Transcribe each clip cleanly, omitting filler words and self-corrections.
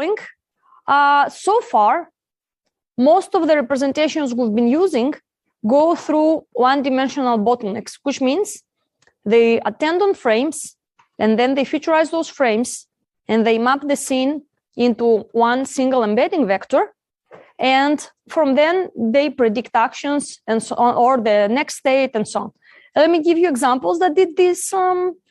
following. So far, most of the representations we've been using go through one-dimensional bottlenecks, which means they attend on frames, and then they featurize those frames, and they map the scene into one single embedding vector. And from then, they predict actions and so on, or the next state and so on. Let me give you examples that did this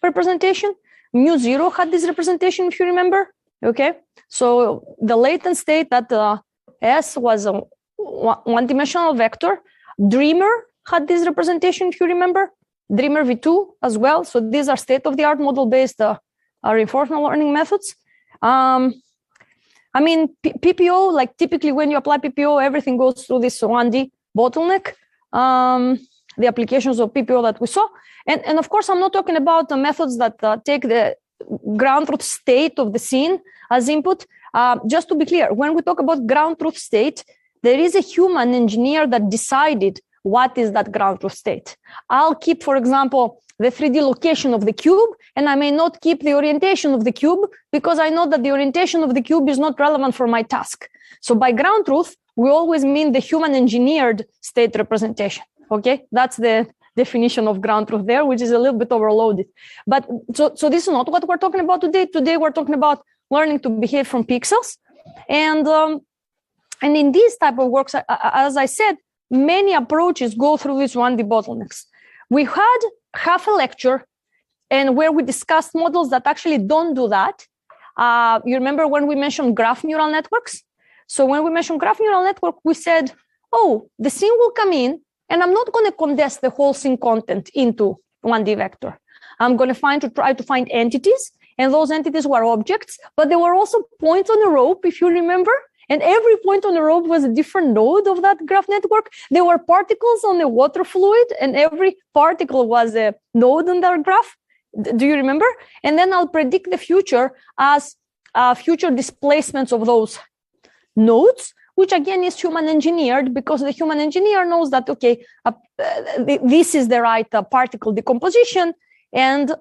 representation. mu0 had this representation, if you remember. Okay, so the latent state at S was a one-dimensional vector. Dreamer had this representation, if you remember. Dreamer v2 as well. So these are state-of-the-art model-based reinforcement learning methods. I mean, PPO, like typically when you apply PPO, everything goes through this 1D bottleneck, the applications of PPO that we saw. And of course, I'm not talking about the methods that take the ground truth state of the scene as input. Just to be clear, when we talk about ground truth state, there is a human engineer that decided what is that ground truth state. I'll keep, for example, the 3D location of the cube, and I may not keep the orientation of the cube because I know that the orientation of the cube is not relevant for my task. So by ground truth, we always mean the human engineered state representation. Okay, that's the definition of ground truth there, which is a little bit overloaded. But so this is not what we're talking about today. Today, we're talking about learning to behave from pixels. And in these type of works, as I said, many approaches go through these 1D bottlenecks. We had half a lecture and where we discussed models that actually don't do that. You remember when we mentioned graph neural networks? So when we mentioned graph neural network, we said, oh, the scene will come in and I'm not going to condense the whole scene content into 1D vector. I'm going to try to find entities, and those entities were objects, but there were also points on a rope, if you remember. And every point on the rope was a different node of that graph network. There were particles on the water fluid, and every particle was a node on that graph. Do you remember? And then I'll predict the future as future displacements of those nodes, which again is human engineered because the human engineer knows that, okay, this is the right particle decomposition. And,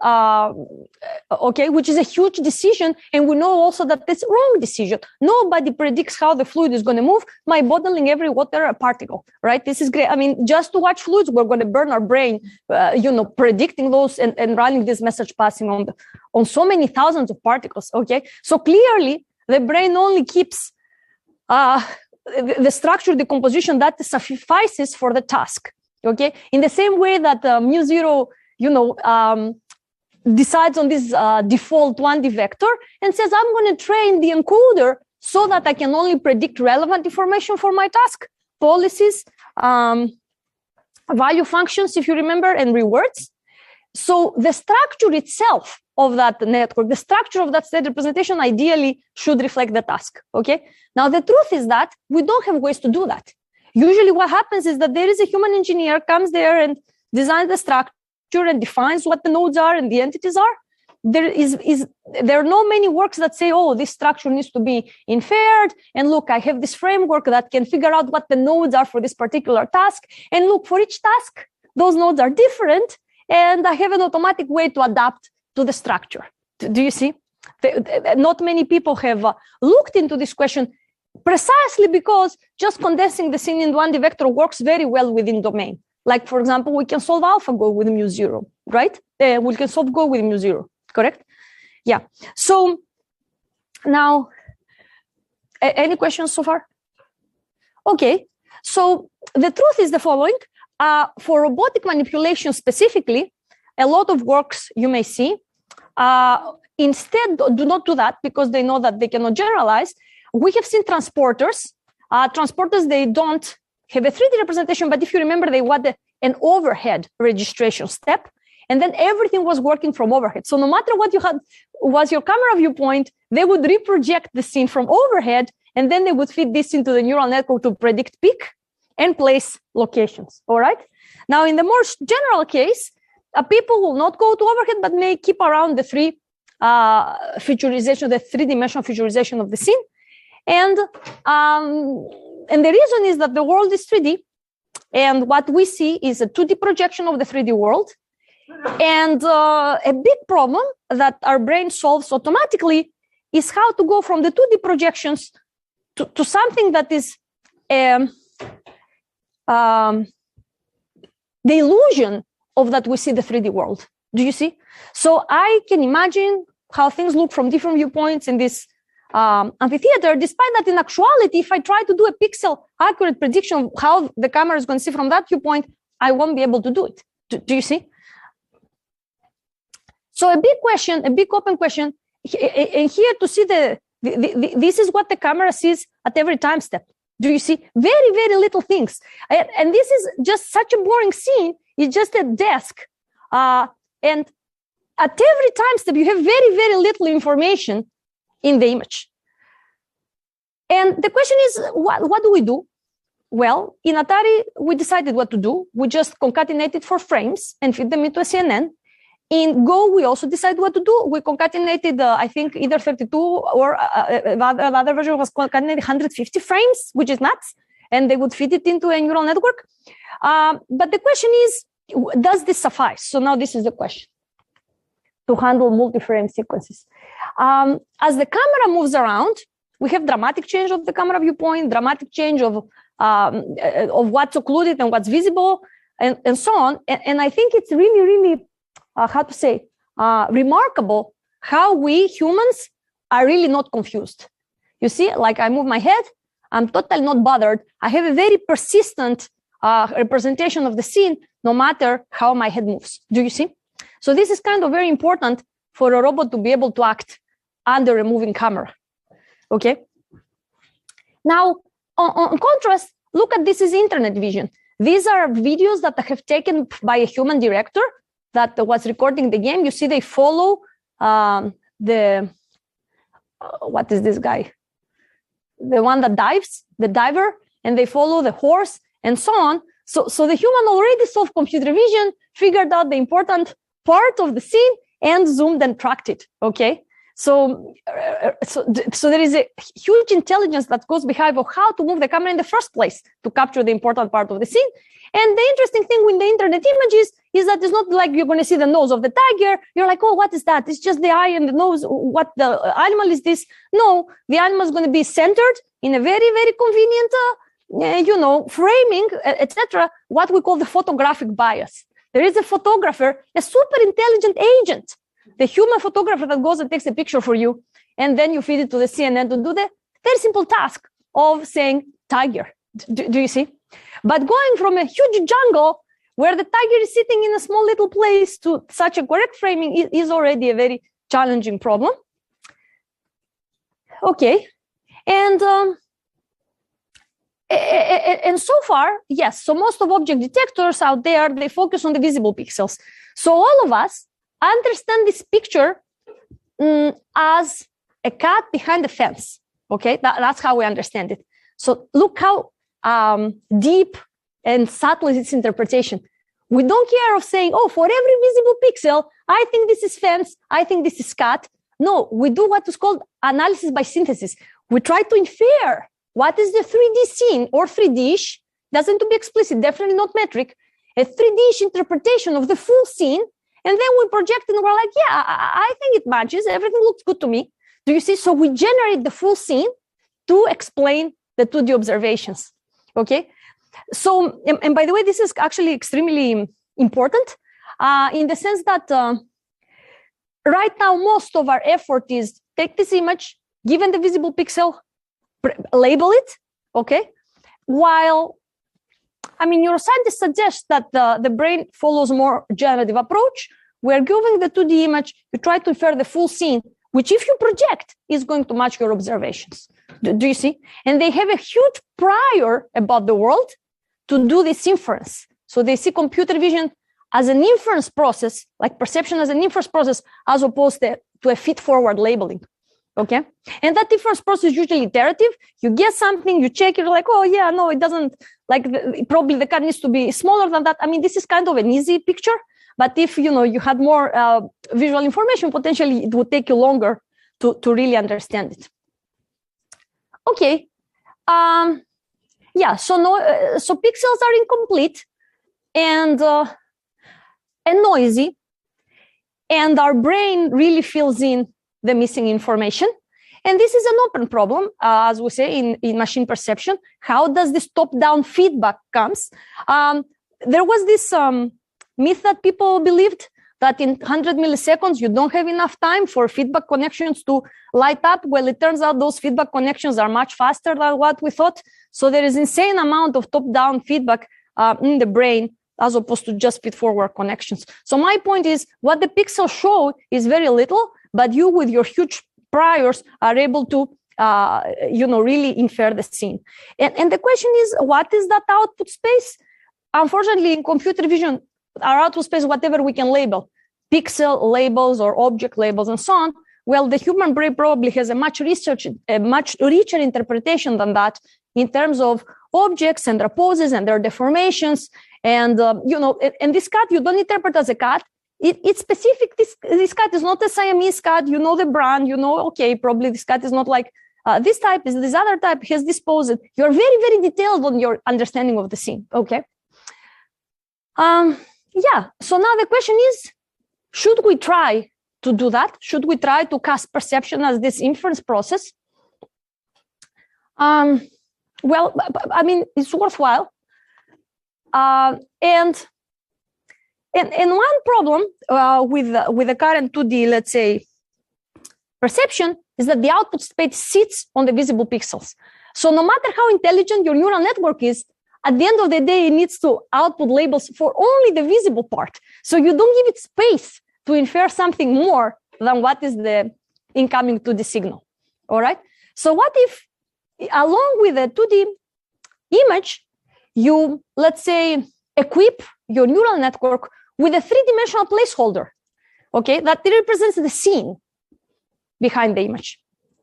okay, which is a huge decision. And we know also that it's a wrong decision. Nobody predicts how the fluid is going to move by modeling every water particle, right? This is great. I mean, just to watch fluids, we're going to burn our brain, predicting those and running this message passing on so many thousands of particles, okay? So clearly, the brain only keeps the structure decomposition that suffices for the task, okay? In the same way that mu0 decides on this default 1D vector and says, I'm going to train the encoder so that I can only predict relevant information for my task, policies, value functions, if you remember, and rewards. So the structure itself of that network, the structure of that state representation ideally should reflect the task, okay? Now, the truth is that we don't have ways to do that. Usually what happens is that there is a human engineer comes there and designs the structure and defines what the nodes are and the entities are. There are not many works that say, oh, this structure needs to be inferred. And look, I have this framework that can figure out what the nodes are for this particular task. And look, for each task, those nodes are different. And I have an automatic way to adapt to the structure. Do you see? Not many people have looked into this question precisely because just condensing the scene in 1D vector works very well within domain. Like, for example, we can solve AlphaGo with mu0, right? We can solve Go with mu0, correct? Yeah. So now, any questions so far? Okay. So the truth is the following. For robotic manipulation specifically, a lot of works you may see, instead do not do that because they know that they cannot generalize. We have seen transporters. Transporters, they don't have a 3D representation, but if you remember, they had an overhead registration step, and then everything was working from overhead. So no matter what you had was your camera viewpoint, they would reproject the scene from overhead, and then they would feed this into the neural network to predict peak and place locations, all right? Now, in the more general case, people will not go to overhead, but may keep around the featurization, the three-dimensional featurization of the scene. And the reason is that the world is 3D, and what we see is a 2D projection of the 3D world. And a big problem that our brain solves automatically is how to go from the 2D projections to something that is the illusion of that we see the 3D world. Do you see? So I can imagine how things look from different viewpoints in this amphitheater, despite that in actuality, if I try to do a pixel accurate prediction of how the camera is going to see from that viewpoint, I won't be able to do it. Do you see? So a big question, a big open question, and here to see this is what the camera sees at every time step. Do you see? Very, very little things. And this is just such a boring scene. It's just a desk. And at every time step, you have very, very little information in the image. And the question is, what do we do? Well, in Atari, we decided what to do. We just concatenated 4 frames and feed them into a CNN. In Go, we also decided what to do. We concatenated, I think, either 32 or the other version was concatenated 150 frames, which is nuts. And they would feed it into a neural network. But the question is, does this suffice? So now this is the question. To handle multi-frame sequences. As the camera moves around, we have dramatic change of the camera viewpoint, dramatic change of what's occluded and what's visible, and so on. And I think it's really, really, remarkable how we humans are really not confused. You see, like I move my head, I'm totally not bothered. I have a very persistent representation of the scene, no matter how my head moves. Do you see? So this is kind of very important for a robot to be able to act under a moving camera. Okay. Now, on contrast, look at this is internet vision. These are videos that I have taken by a human director that was recording the game. You see, they follow what is this guy? The one that dives, the diver, and they follow the horse and so on. So the human already solved computer vision, figured out the important part of the scene, and zoomed and tracked it. Okay. So there is a huge intelligence that goes behind of how to move the camera in the first place to capture the important part of the scene. And the interesting thing with the internet images is that it's not like you're going to see the nose of the tiger. You're like, oh, what is that? It's just the eye and the nose. What the animal is this? No, the animal is going to be centered in a very, very convenient, framing, etc. What we call the photographic bias. There is a photographer, a super intelligent agent, the human photographer that goes and takes a picture for you, and then you feed it to the CNN to do the very simple task of saying tiger. Do you see? But going from a huge jungle where the tiger is sitting in a small little place to such a correct framing is already a very challenging problem. Okay, and so far, yes, so most of object detectors out there, they focus on the visible pixels. So all of us understand this picture as a cat behind the fence. Okay, that's how we understand it. So look how deep and subtle is its interpretation. We don't care of saying, oh, for every visible pixel, I think this is fence, I think this is cat. No, we do what is called analysis by synthesis. We try to infer what is the 3D scene or 3D-ish, doesn't to be explicit, definitely not metric, a 3D-ish interpretation of the full scene. And then we project and we're like, yeah, I think it matches. Everything looks good to me. Do you see? So we generate the full scene to explain the 2D observations. Okay. So, and by the way, this is actually extremely important in the sense that right now, most of our effort is take this image, given the visible pixel, label it. Okay. While, I mean, neuroscientists suggest that the brain follows more generative approach. We're giving the 2D image, you try to infer the full scene, which if you project is going to match your observations. Do you see? And they have a huge prior about the world to do this inference. So they see computer vision as an inference process, like perception as an inference process, as opposed to a feed-forward labeling. Okay, and that inference process is usually iterative. You get something, you check, you're like, oh yeah, no, it doesn't, like probably the cat needs to be smaller than that. I mean, this is kind of an easy picture, but if you had more visual information, potentially it would take you longer to really understand it. Okay, yeah. So so pixels are incomplete and noisy, and our brain really fills in the missing information. And this is an open problem, as we say in machine perception. How does this top-down feedback comes? There was this myth that people believed that in 100 milliseconds, you don't have enough time for feedback connections to light up. Well, it turns out those feedback connections are much faster than what we thought. So there is insane amount of top-down feedback in the brain as opposed to just feed-forward connections. So my point is, what the pixels show is very little, but you with your huge priors are able to really infer the scene. And the question is, what is that output space? Unfortunately, in computer vision, our output space, whatever we can label, pixel labels or object labels and so on, well, the human brain probably has a much richer interpretation than that in terms of objects and their poses and their deformations. And, and this cat, you don't interpret as a cat. It's specific. This cat is not a Siamese cat. You know the brand. You know, okay, probably this cat is not like this type. Is this other type has this pose. You're very, very detailed on your understanding of the scene. Okay. So now the question is, should we try to do that? Should we try to cast perception as this inference process? Well, I mean, it's worthwhile. And one problem with the current 2D, let's say, perception is that the output space sits on the visible pixels. So no matter how intelligent your neural network is, at the end of the day, it needs to output labels for only the visible part. So you don't give it space to infer something more than what is the incoming 2D signal. All right. So what if, along with the 2D image, you, let's say, equip your neural network with a three-dimensional placeholder, okay, that represents the scene behind the image,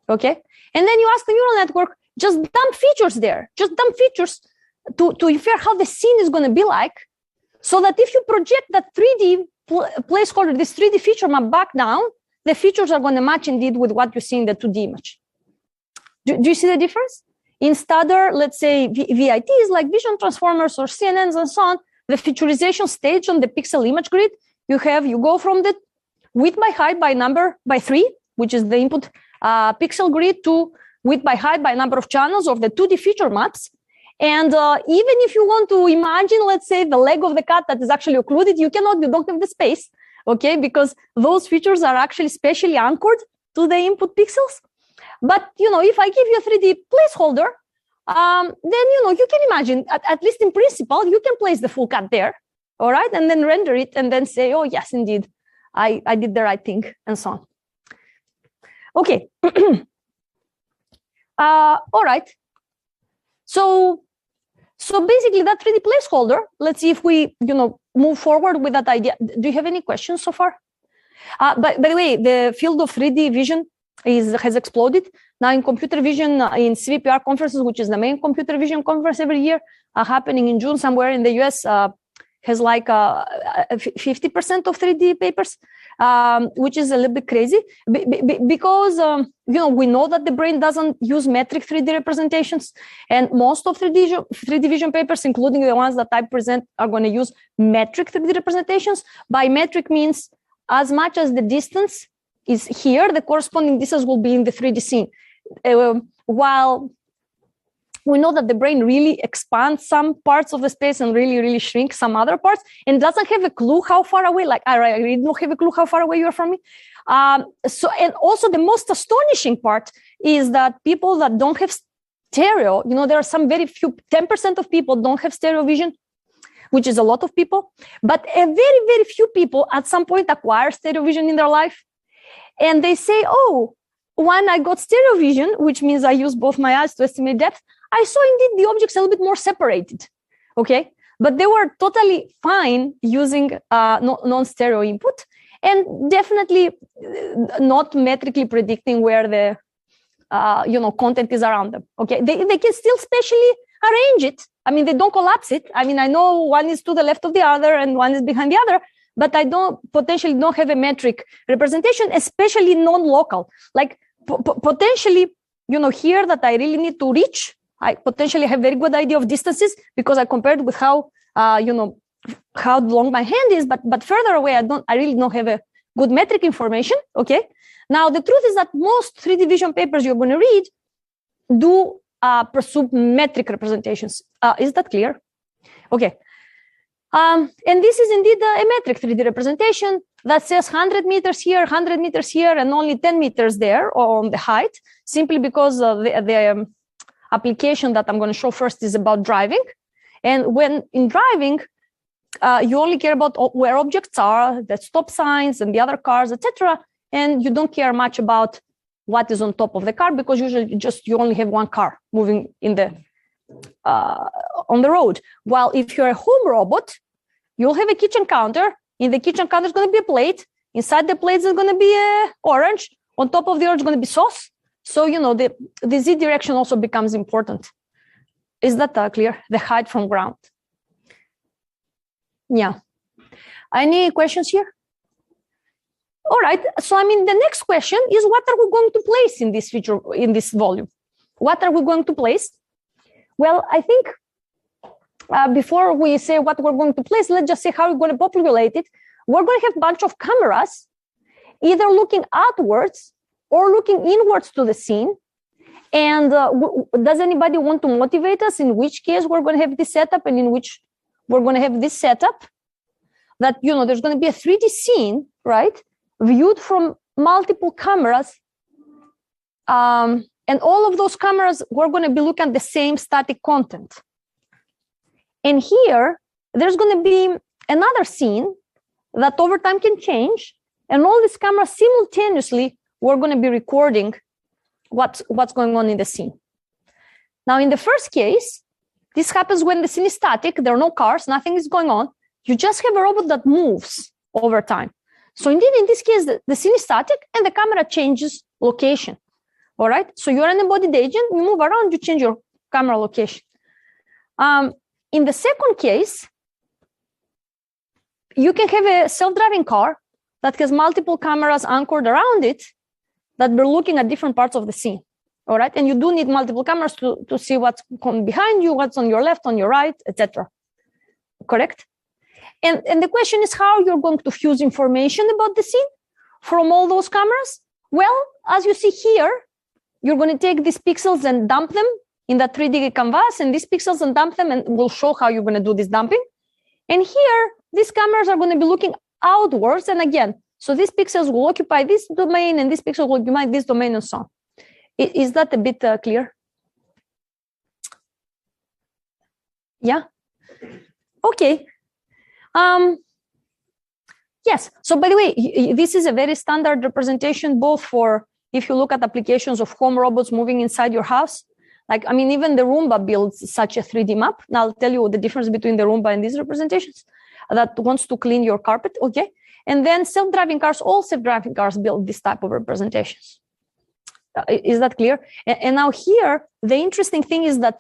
okay? And then you ask the neural network, just dump features there, just dump features to infer how the scene is going to be like, so that if you project that 3D placeholder, this 3D feature map back down, the features are going to match indeed with what you see in the 2D image. Do you see the difference? In Stadler, let's say VITs like vision transformers or CNNs and so on, the featurization stage on the pixel image grid, you go from the width by height by number by 3, which is the input pixel grid, to width by height by number of channels of the 2D feature maps. And even if you want to imagine, let's say, the leg of the cat that is actually occluded, you don't have the space, okay? Because those features are actually specially anchored to the input pixels. But, if I give you a 3D placeholder, then, you can imagine, at least in principle, you can place the full cat there, all right? And then render it and then say, oh, yes, indeed, I did the right thing, and so on. Okay. All right. So basically that 3D placeholder, let's see if we, move forward with that idea. Do you have any questions so far? By the way, the field of 3D vision has exploded. Now in computer vision, in CVPR conferences, which is the main computer vision conference every year, happening in June somewhere in the US, has like 50% of 3D papers, which is a little bit crazy because, we know that the brain doesn't use metric 3D representations, and most of 3D vision papers, including the ones that I present, are going to use metric 3D representations. By metric means as much as the distance is here, the corresponding distance will be in the 3D scene. While we know that the brain really expands some parts of the space and really, really shrinks some other parts, and doesn't have a clue how far away, like I really don't have a clue how far away you are from me. And also the most astonishing part is that people that don't have stereo, there are some very few, 10% of people don't have stereo vision, which is a lot of people, but a very, very few people at some point acquire stereo vision in their life. And they say, oh, when I got stereo vision, which means I use both my eyes to estimate depth, I saw indeed the objects a little bit more separated, okay? But they were totally fine using non-stereo input, and definitely not metrically predicting where the content is around them, okay? They can still spatially arrange it. I mean, they don't collapse it. I mean, I know one is to the left of the other and one is behind the other, but I potentially don't have a metric representation, especially non-local. Like potentially, here that I really need to reach, I potentially have very good idea of distances because I compared with how long my hand is, but further away, I really don't have a good metric information. Okay. Now, the truth is that most 3D vision papers you're going to read do pursue metric representations. Is that clear? Okay. And this is indeed a metric 3D representation that says 100 meters here, 100 meters here, and only 10 meters there on the height, simply because the application that I'm going to show first is about driving. And when in driving, you only care about where objects are, the stop signs and the other cars, etc. And you don't care much about what is on top of the car, because usually you only have one car moving in the on the road. While if you're a home robot, you'll have a kitchen counter. In the kitchen counter is going to be a plate. Inside the plate is going to be a orange. On top of the orange is going to be sauce. So, you know, the Z direction also becomes important. Is that clear? The height from ground. Yeah. Any questions here? All right. So, I mean, the next question is, what are we going to place in this feature, in this volume? What are we going to place? Well, I think before we say what we're going to place, let's just say how we're going to populate it. We're going to have a bunch of cameras, either looking outwards or looking inwards to the scene. And does anybody want to motivate us in which case we're going to have this setup and in which we're going to have this setup? That, you know, there's going to be a 3D scene, right? Viewed from multiple cameras. And all of those cameras, we're going to be looking at the same static content. And here, there's going to be another scene that over time can change. And all these cameras simultaneously, we're going to be recording what's going on in the scene. Now, in the first case, this happens when the scene is static. There are no cars, nothing is going on. You just have a robot that moves over time. So indeed, in this case, the scene is static and the camera changes location. All right. So you're an embodied agent, you move around, you change your camera location. In the second case, you can have a self-driving car that has multiple cameras anchored around it that we're looking at different parts of the scene. All right. And you do need multiple cameras to see what's behind you, what's on your left, on your right, etc. Correct? And the question is how you're going to fuse information about the scene from all those cameras. Well, as you see here, you're going to take these pixels and dump them in that 3D canvas, and these pixels and dump them, and we'll show how you're going to do this dumping. And here, these cameras are going to be looking outwards. And again, so these pixels will occupy this domain, and this pixel will occupy this domain, and so on. Is that a bit clear? Yeah? Okay. Yes. So by the way, this is a very standard representation, both for if you look at applications of home robots moving inside your house. Like, I mean, even the Roomba builds such a 3D map. Now I'll tell you the difference between the Roomba and these representations that wants to clean your carpet. Okay. And then self-driving cars, all self-driving cars build this type of representations. Is that clear? And now here, the interesting thing is that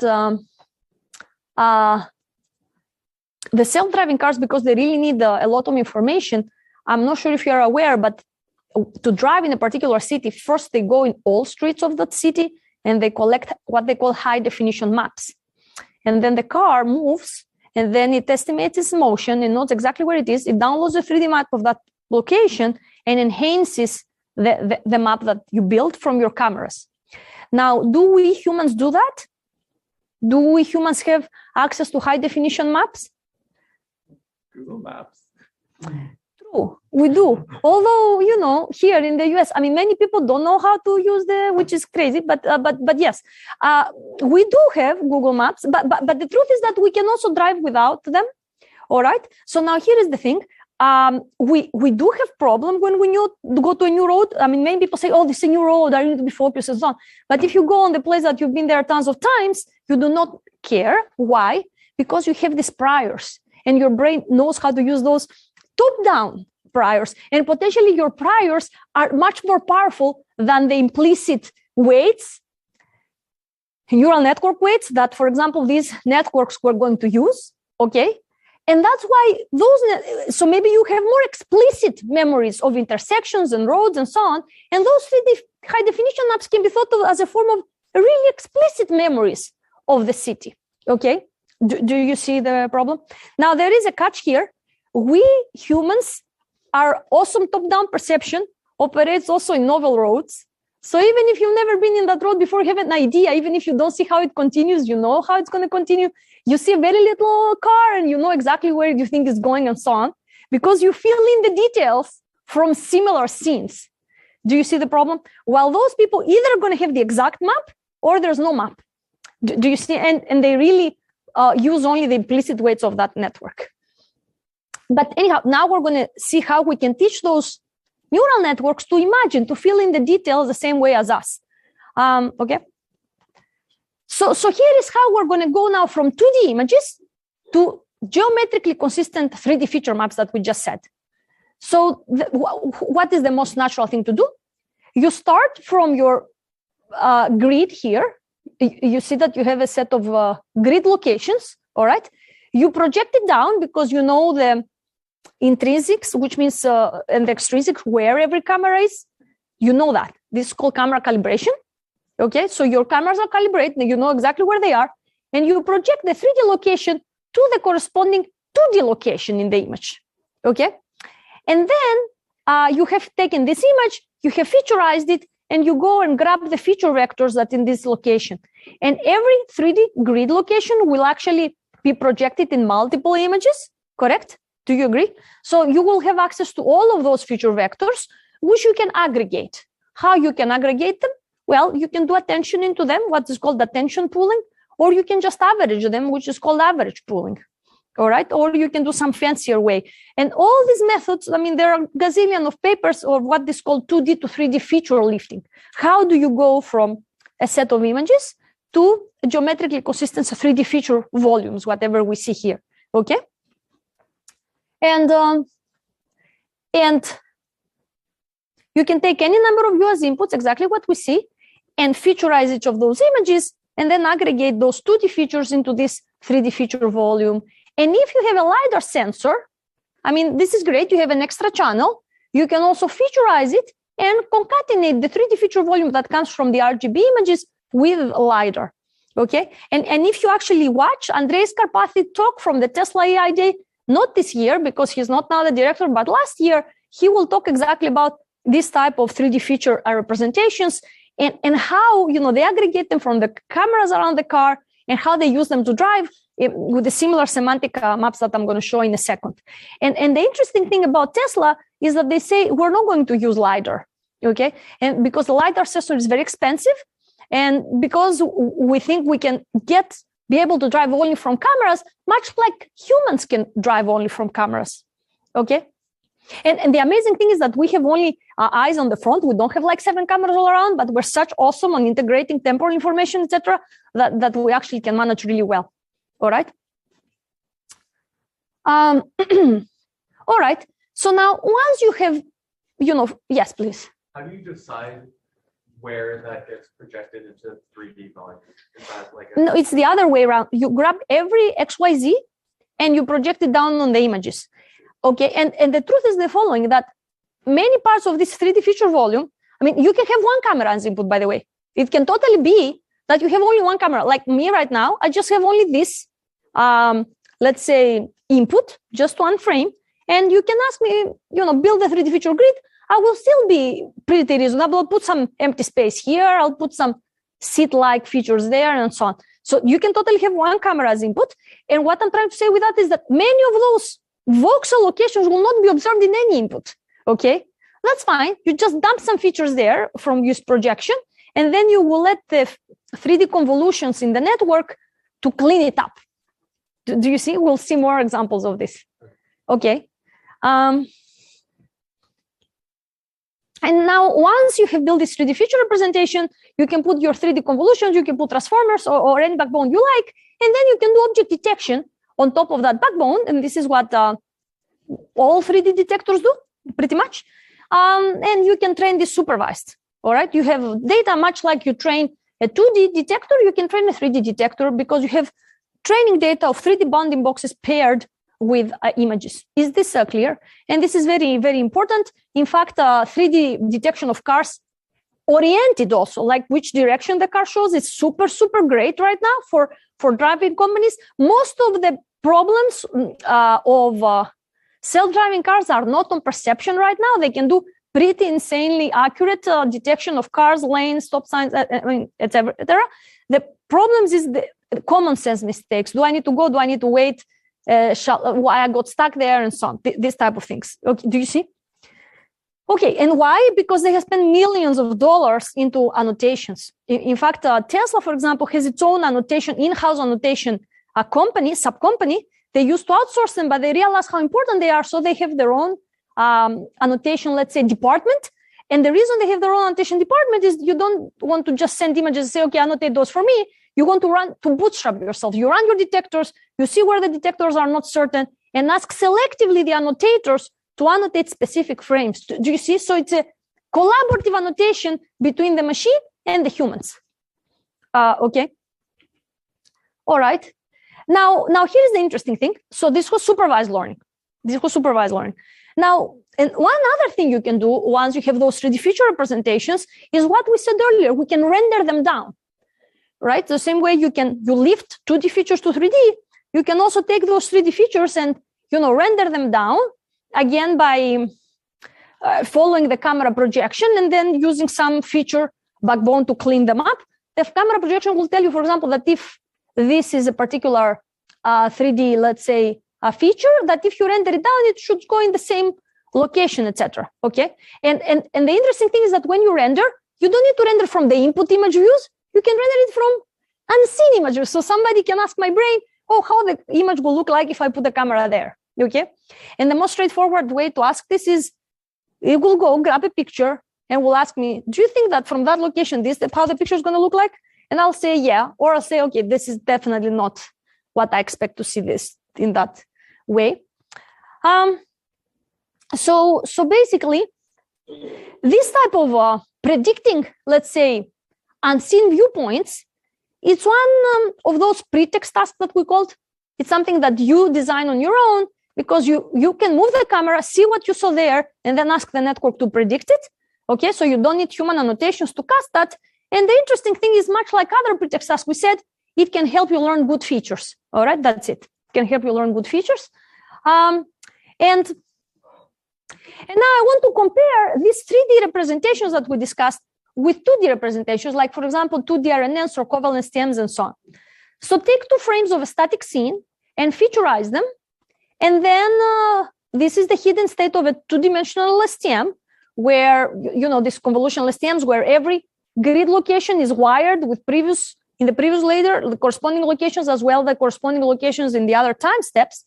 the self-driving cars, because they really need a lot of information, I'm not sure if you're aware, but to drive in a particular city, first they go in all streets of that city and they collect what they call high definition maps. And then the car moves and then it estimates its motion and knows exactly where it is. It downloads a 3D map of that location and enhances the map that you built from your cameras. Now, do we humans do that? Do we humans have access to high definition maps? Google Maps. True, we do. Although, you know, here in the US, I mean, many people don't know how to use which is crazy, but yes, we do have Google Maps, but the truth is that we can also drive without them. All right. So now here is the thing. We do have problem when we go to a new road. I mean, many people say, oh, this is a new road, I need to be focused and so on. But if you go on the place that you've been there tons of times, you do not care. Why? Because you have these priors and your brain knows how to use those top-down priors. And potentially your priors are much more powerful than the implicit weights, neural network weights that, for example, these networks we're going to use. Okay. And that's why so maybe you have more explicit memories of intersections and roads and so on. And those 3D high definition maps can be thought of as a form of really explicit memories of the city. Okay. Do you see the problem? Now, there is a catch here. We humans are awesome top-down perception operates also in novel roads. So even if you've never been in that road before, you have an idea. Even if you don't see how it continues, you know how it's going to continue. You see a very little car and you know exactly where you think it's going and so on, because you fill in the details from similar scenes. Do you see the problem? While those people either are going to have the exact map or there's no map. Do you see? And they really use only the implicit weights of that network. But anyhow, now we're going to see how we can teach those neural networks to imagine, to fill in the details the same way as us. Okay. So here is how we're going to go now from 2D images to geometrically consistent 3D feature maps that we just said. So what is the most natural thing to do? You start from your grid here. You see that you have a set of grid locations, all right? You project it down because you know the intrinsics, which means and the extrinsics where every camera is. You know that. This is called camera calibration. Okay, so your cameras are calibrated, you know exactly where they are, and you project the 3D location to the corresponding 2D location in the image. Okay, and then you have taken this image, you have featurized it, and you go and grab the feature vectors that in this location. And every 3D grid location will actually be projected in multiple images, correct? Do you agree? So you will have access to all of those feature vectors, which you can aggregate. How you can aggregate them? Well, you can do attention into them, what is called attention pooling, or you can just average them, which is called average pooling. All right, or you can do some fancier way. And all these methods, I mean, there are a gazillion of papers of what is called 2D to 3D feature lifting. How do you go from a set of images to geometrically consistent 3D feature volumes, whatever we see here, okay? And you can take any number of US inputs, exactly what we see, and featurize each of those images, and then aggregate those 2D features into this 3D feature volume. And if you have a LiDAR sensor, I mean, this is great. You have an extra channel. You can also featurize it and concatenate the 3D feature volume that comes from the RGB images with LiDAR, okay? And if you actually watch Andreas Karpathy talk from the Tesla AI Day, not this year, because he's not now the director, but last year, he will talk exactly about this type of 3D feature representations and how, you know, they aggregate them from the cameras around the car and how they use them to drive with the similar semantic maps that I'm going to show in a second. And the interesting thing about Tesla is that they say, we're not going to use LiDAR, okay? And because the LiDAR sensor is very expensive, and because we think we can be able to drive only from cameras, much like humans can drive only from cameras, okay? And the amazing thing is that we have only eyes on the front. We don't have like 7 cameras all around, but we're such awesome on integrating temporal information, etc., that we actually can manage really well. All right. All right. So now once you have, you know, yes, please. How do you decide where that gets projected into 3D volume? Is that like No, it's the other way around. You grab every XYZ and you project it down on the images. Okay, and the truth is the following, that many parts of this 3D feature volume, I mean, you can have one camera as input, by the way. It can totally be that you have only one camera. Like me right now, I just have only this, let's say, input, just one frame. And you can ask me, you know, build a 3D feature grid. I will still be pretty reasonable. I'll put some empty space here. I'll put some seat-like features there and so on. So you can totally have one camera as input. And what I'm trying to say with that is that many of those voxel locations will not be observed in any input, okay? That's fine. You just dump some features there from use projection, and then you will let the 3D convolutions in the network to clean it up. Do you see? We'll see more examples of this. Okay. And now once you have built this 3D feature representation, you can put your 3D convolutions, you can put transformers or any backbone you like, and then you can do object detection on top of that backbone, and this is what all 3D detectors do, pretty much. And you can train this supervised, all right? You have data much like you train a 2D detector, you can train a 3D detector because you have training data of 3D bounding boxes paired with images. Is this clear? And this is very, very important. In fact, 3D detection of cars oriented also, like which direction the car shows, is super, super great right now for driving companies. Most of the problems of self-driving cars are not on perception right now. They can do pretty insanely accurate detection of cars, lanes, stop signs, etc., etc. The problems is the common sense mistakes. Do I need to go? Do I need to wait? Why I got stuck there and so on. This type of things. Okay, do you see? Okay, and why? Because they have spent millions of dollars into annotations. In fact, Tesla, for example, has its own annotation, in-house annotation sub-company. They used to outsource them, but they realized how important they are, so they have their own annotation, let's say, department. And the reason they have their own annotation department is you don't want to just send images and say, okay, annotate those for me. You want to bootstrap yourself. You run your detectors, you see where the detectors are not certain, and ask selectively the annotators to annotate specific frames. Do you see? So it's a collaborative annotation between the machine and the humans. Okay. All right. Now here's the interesting thing. So this was supervised learning. Now, and one other thing you can do once you have those 3D feature representations is what we said earlier. We can render them down, right? The same way you lift 2D features to 3D, you can also take those 3D features and, render them down, again, by following the camera projection and then using some feature backbone to clean them up. The camera projection will tell you, for example, that if this is a particular 3D, let's say, a feature, that if you render it down, it should go in the same location, etc. Okay, and the interesting thing is that when you render, you don't need to render from the input image views. You can render it from unseen images. So somebody can ask my brain, oh, how the image will look like if I put the camera there. Okay, and the most straightforward way to ask this is, it will go grab a picture and will ask me, do you think that from that location, this is how the picture is going to look like? And I'll say, yeah, or I'll say, okay, this is definitely not what I expect to see this in that way. So basically, this type of predicting, let's say, unseen viewpoints, it's one of those pretext tasks that we called. It's something that you design on your own because you can move the camera, see what you saw there, and then ask the network to predict it. Okay, so you don't need human annotations to cast that. And the interesting thing is, much like other pretext tasks, we said it can help you learn good features. All right, that's it. It can help you learn good features. And now I want to compare these 3D representations that we discussed with 2D representations, like, for example, 2D RNNs or covalent stems and so on. So take 2 frames of a static scene and featureize them. And then this is the hidden state of a 2-dimensional STM, where, these convolutional STMs, where every grid location is wired with in the previous layer, the corresponding locations, as well the corresponding locations in the other time steps.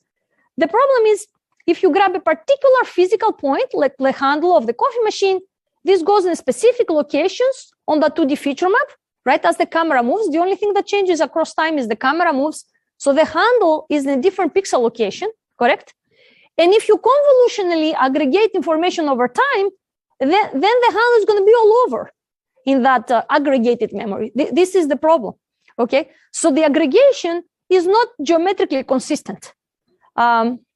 The problem is, if you grab a particular physical point, like the handle of the coffee machine, this goes in specific locations on the 2D feature map, right? As the camera moves, the only thing that changes across time is the camera moves. So the handle is in a different pixel location, correct? And if you convolutionally aggregate information over time, then the handle is going to be all over in that aggregated memory. This is the problem, okay? So the aggregation is not geometrically consistent.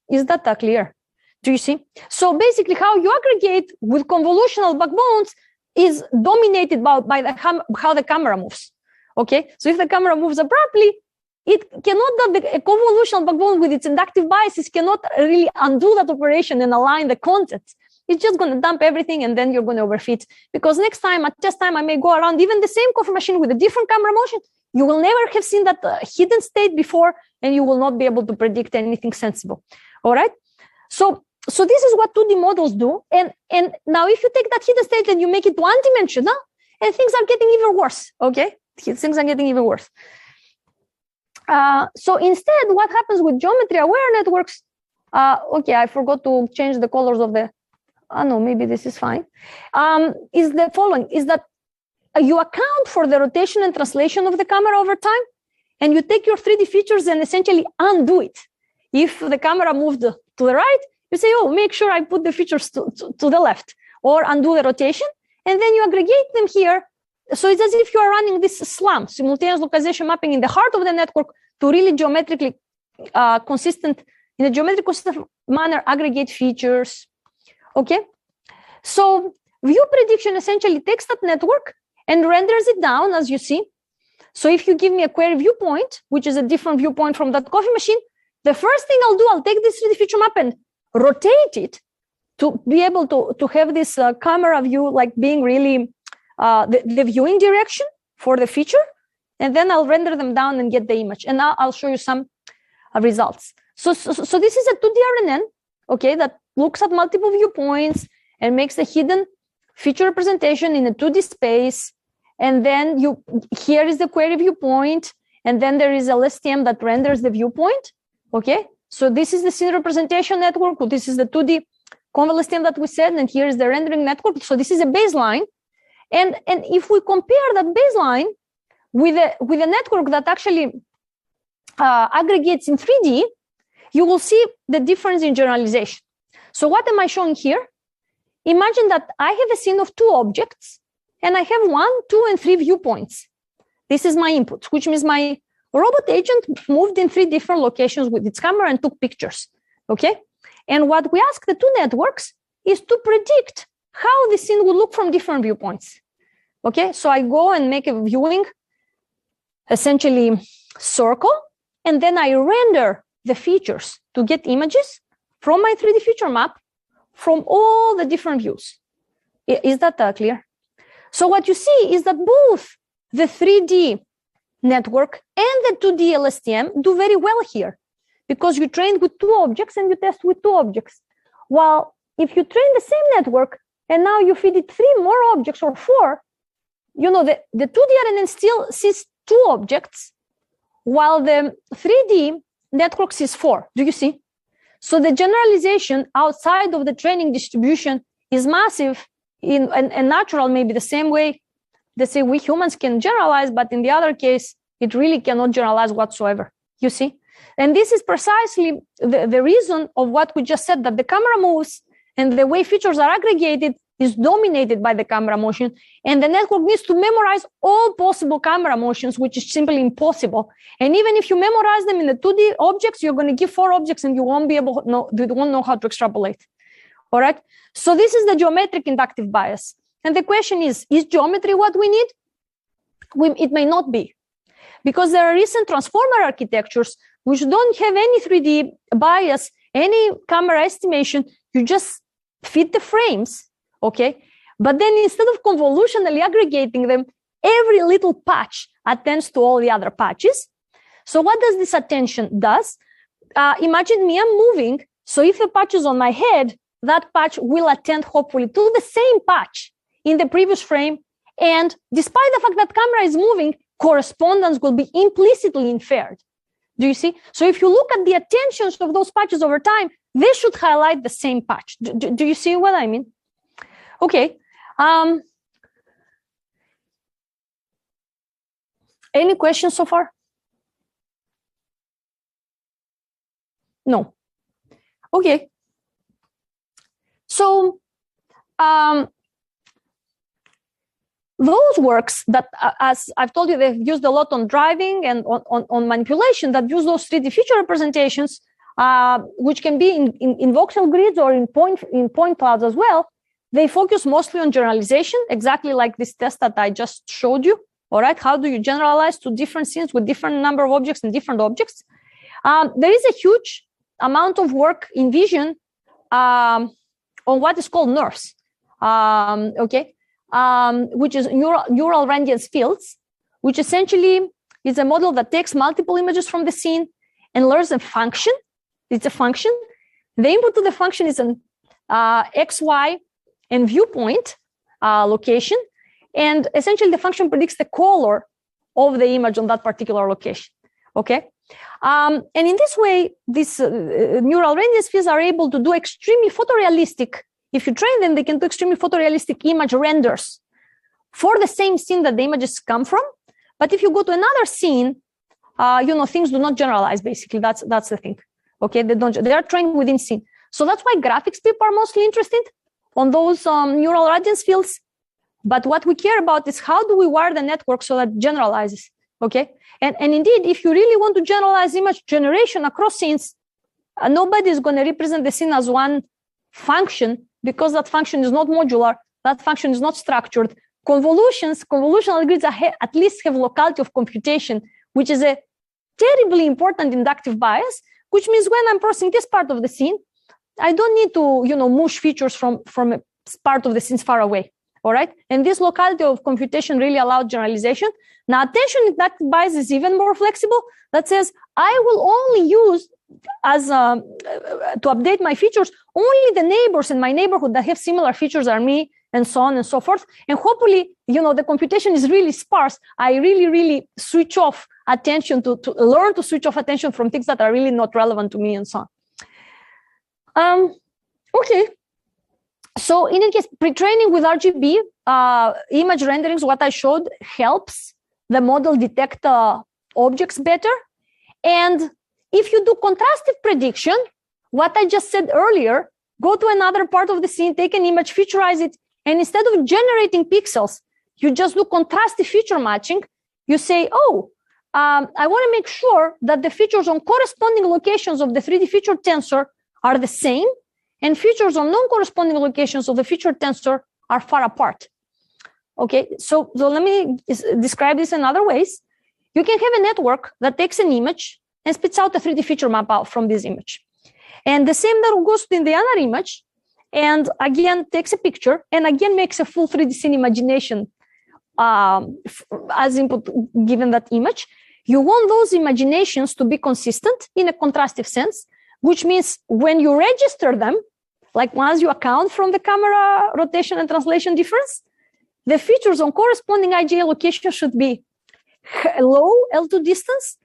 Is that clear? Do you see? So basically how you aggregate with convolutional backbones is dominated by how the camera moves, okay? So if the camera moves abruptly, it cannot, a convolutional backbone with its inductive biases cannot really undo that operation and align the contents. It's just going to dump everything and then you're going to overfit. Because next time, at test time, I may go around even the same coffee machine with a different camera motion. You will never have seen that hidden state before, and you will not be able to predict anything sensible. All right? So this is what 2D models do. And now if you take that hidden state and you make it one-dimensional, and things are getting even worse, okay? Things are getting even worse. So instead, what happens with geometry-aware networks, okay, I forgot to change the colors of the, no, maybe this is fine, is the following, is that you account for the rotation and translation of the camera over time, and you take your 3D features and essentially undo it. If the camera moved to the right, you say, oh, make sure I put the features to the left, or undo the rotation, and then you aggregate them here. So it's as if you are running this SLAM, simultaneous localization mapping, in the heart of the network to really geometrically consistent, in a geometrically consistent manner, aggregate features. Okay? So view prediction essentially takes that network and renders it down, as you see. So if you give me a query viewpoint, which is a different viewpoint from that coffee machine, the first thing I'll do, I'll take this 3D feature map and rotate it to be able to have this camera view, like being really the viewing direction for the feature, and then I'll render them down and get the image. And now I'll show you some results. So this is a 2D RNN, okay, that looks at multiple viewpoints and makes the hidden feature representation in a 2D space. And then here is the query viewpoint, and then there is LSTM that renders the viewpoint, okay? So this is the scene representation network. This is the 2D conv LSTM that we said, and here is the rendering network. So this is a baseline. And if we compare that baseline with a network that actually aggregates in 3D, you will see the difference in generalization. So what am I showing here? Imagine that I have a scene of 2 objects, and I have 1, 2, and 3 viewpoints. This is my input, which means my robot agent moved in 3 different locations with its camera and took pictures, okay? And what we ask the 2 networks is to predict how the scene will look from different viewpoints, okay? So I go and make a viewing, essentially circle, and then I render the features to get images from my 3D feature map from all the different views. Is that clear? So what you see is that both the 3D network and the 2D LSTM do very well here, because you trained with 2 objects and you test with 2 objects. While if you train the same network and now you feed it 3 more objects or 4, you know, the 2D RNN still sees 2 objects, while the 3D network sees 4. Do you see? So the generalization outside of the training distribution is massive and natural, maybe the same way they say we humans can generalize, but in the other case, it really cannot generalize whatsoever. You see? And this is precisely the reason of what we just said, that the camera moves and the way features are aggregated is dominated by the camera motion, and the network needs to memorize all possible camera motions, which is simply impossible. And even if you memorize them in the 2D objects, you're going to give 4 objects and you won't know how to extrapolate. All right. So this is the geometric inductive bias. And the question is geometry what we need? It may not be, because there are recent transformer architectures which don't have any 3D bias, any camera estimation. You just fit the frames. Okay, but then instead of convolutionally aggregating them, every little patch attends to all the other patches. So what does this attention does? Imagine me, I'm moving. So if a patch is on my head, that patch will attend hopefully to the same patch in the previous frame. And despite the fact that camera is moving, correspondence will be implicitly inferred. Do you see? So if you look at the attentions of those patches over time, they should highlight the same patch. Do you see what I mean? Okay. Any questions so far? No. Okay. So those works that, as I've told you, they've used a lot on driving and on manipulation, that use those 3D feature representations, which can be in voxel grids or in point clouds as well. They focus mostly on generalization, exactly like this test that I just showed you. All right, how do you generalize to different scenes with different number of objects and different objects? There is a huge amount of work in vision on what is called NURFs, which is neural radiance fields, which essentially is a model that takes multiple images from the scene and learns a function. It's a function. The input to the function is an X, Y, and viewpoint location. And essentially the function predicts the color of the image on that particular location. Okay. And in this way, these neural radiance fields are able to do extremely photorealistic. If you train them, they can do extremely photorealistic image renders for the same scene that the images come from. But if you go to another scene, things do not generalize. Basically, that's the thing. Okay, they are trained within scene. So that's why graphics people are mostly interested on those neural radiance fields. But what we care about is how do we wire the network so that it generalizes, okay? And indeed, if you really want to generalize image generation across scenes, nobody is going to represent the scene as one function, because that function is not modular, that function is not structured. Convolutional grids at least have locality of computation, which is a terribly important inductive bias, which means when I'm processing this part of the scene, I don't need to, mush features from a part of the scenes far away. All right. And this locality of computation really allowed generalization. Now, attention inductive bias is even more flexible. That says I will only use as to update my features only the neighbors in my neighborhood that have similar features as me, and so on and so forth. And hopefully, the computation is really sparse. I really, really switch off attention to learn to switch off attention from things that are really not relevant to me and so on. Okay. So in any case, pre-training with RGB image renderings, what I showed helps the model detect objects better. And if you do contrastive prediction, what I just said earlier, go to another part of the scene, take an image, featurize it, and instead of generating pixels, you just do contrastive feature matching. You say, I want to make sure that the features on corresponding locations of the 3D feature tensor are the same, and features on non-corresponding locations of the feature tensor are far apart. Okay, so let me describe this in other ways. You can have a network that takes an image and spits out a 3D feature map out from this image. And the same network goes in the other image and again takes a picture and again makes a full 3D scene imagination as input given that image. You want those imaginations to be consistent in a contrastive sense, which means when you register them, like once you account from the camera rotation and translation difference, the features on corresponding IGA location should be low L2 distance,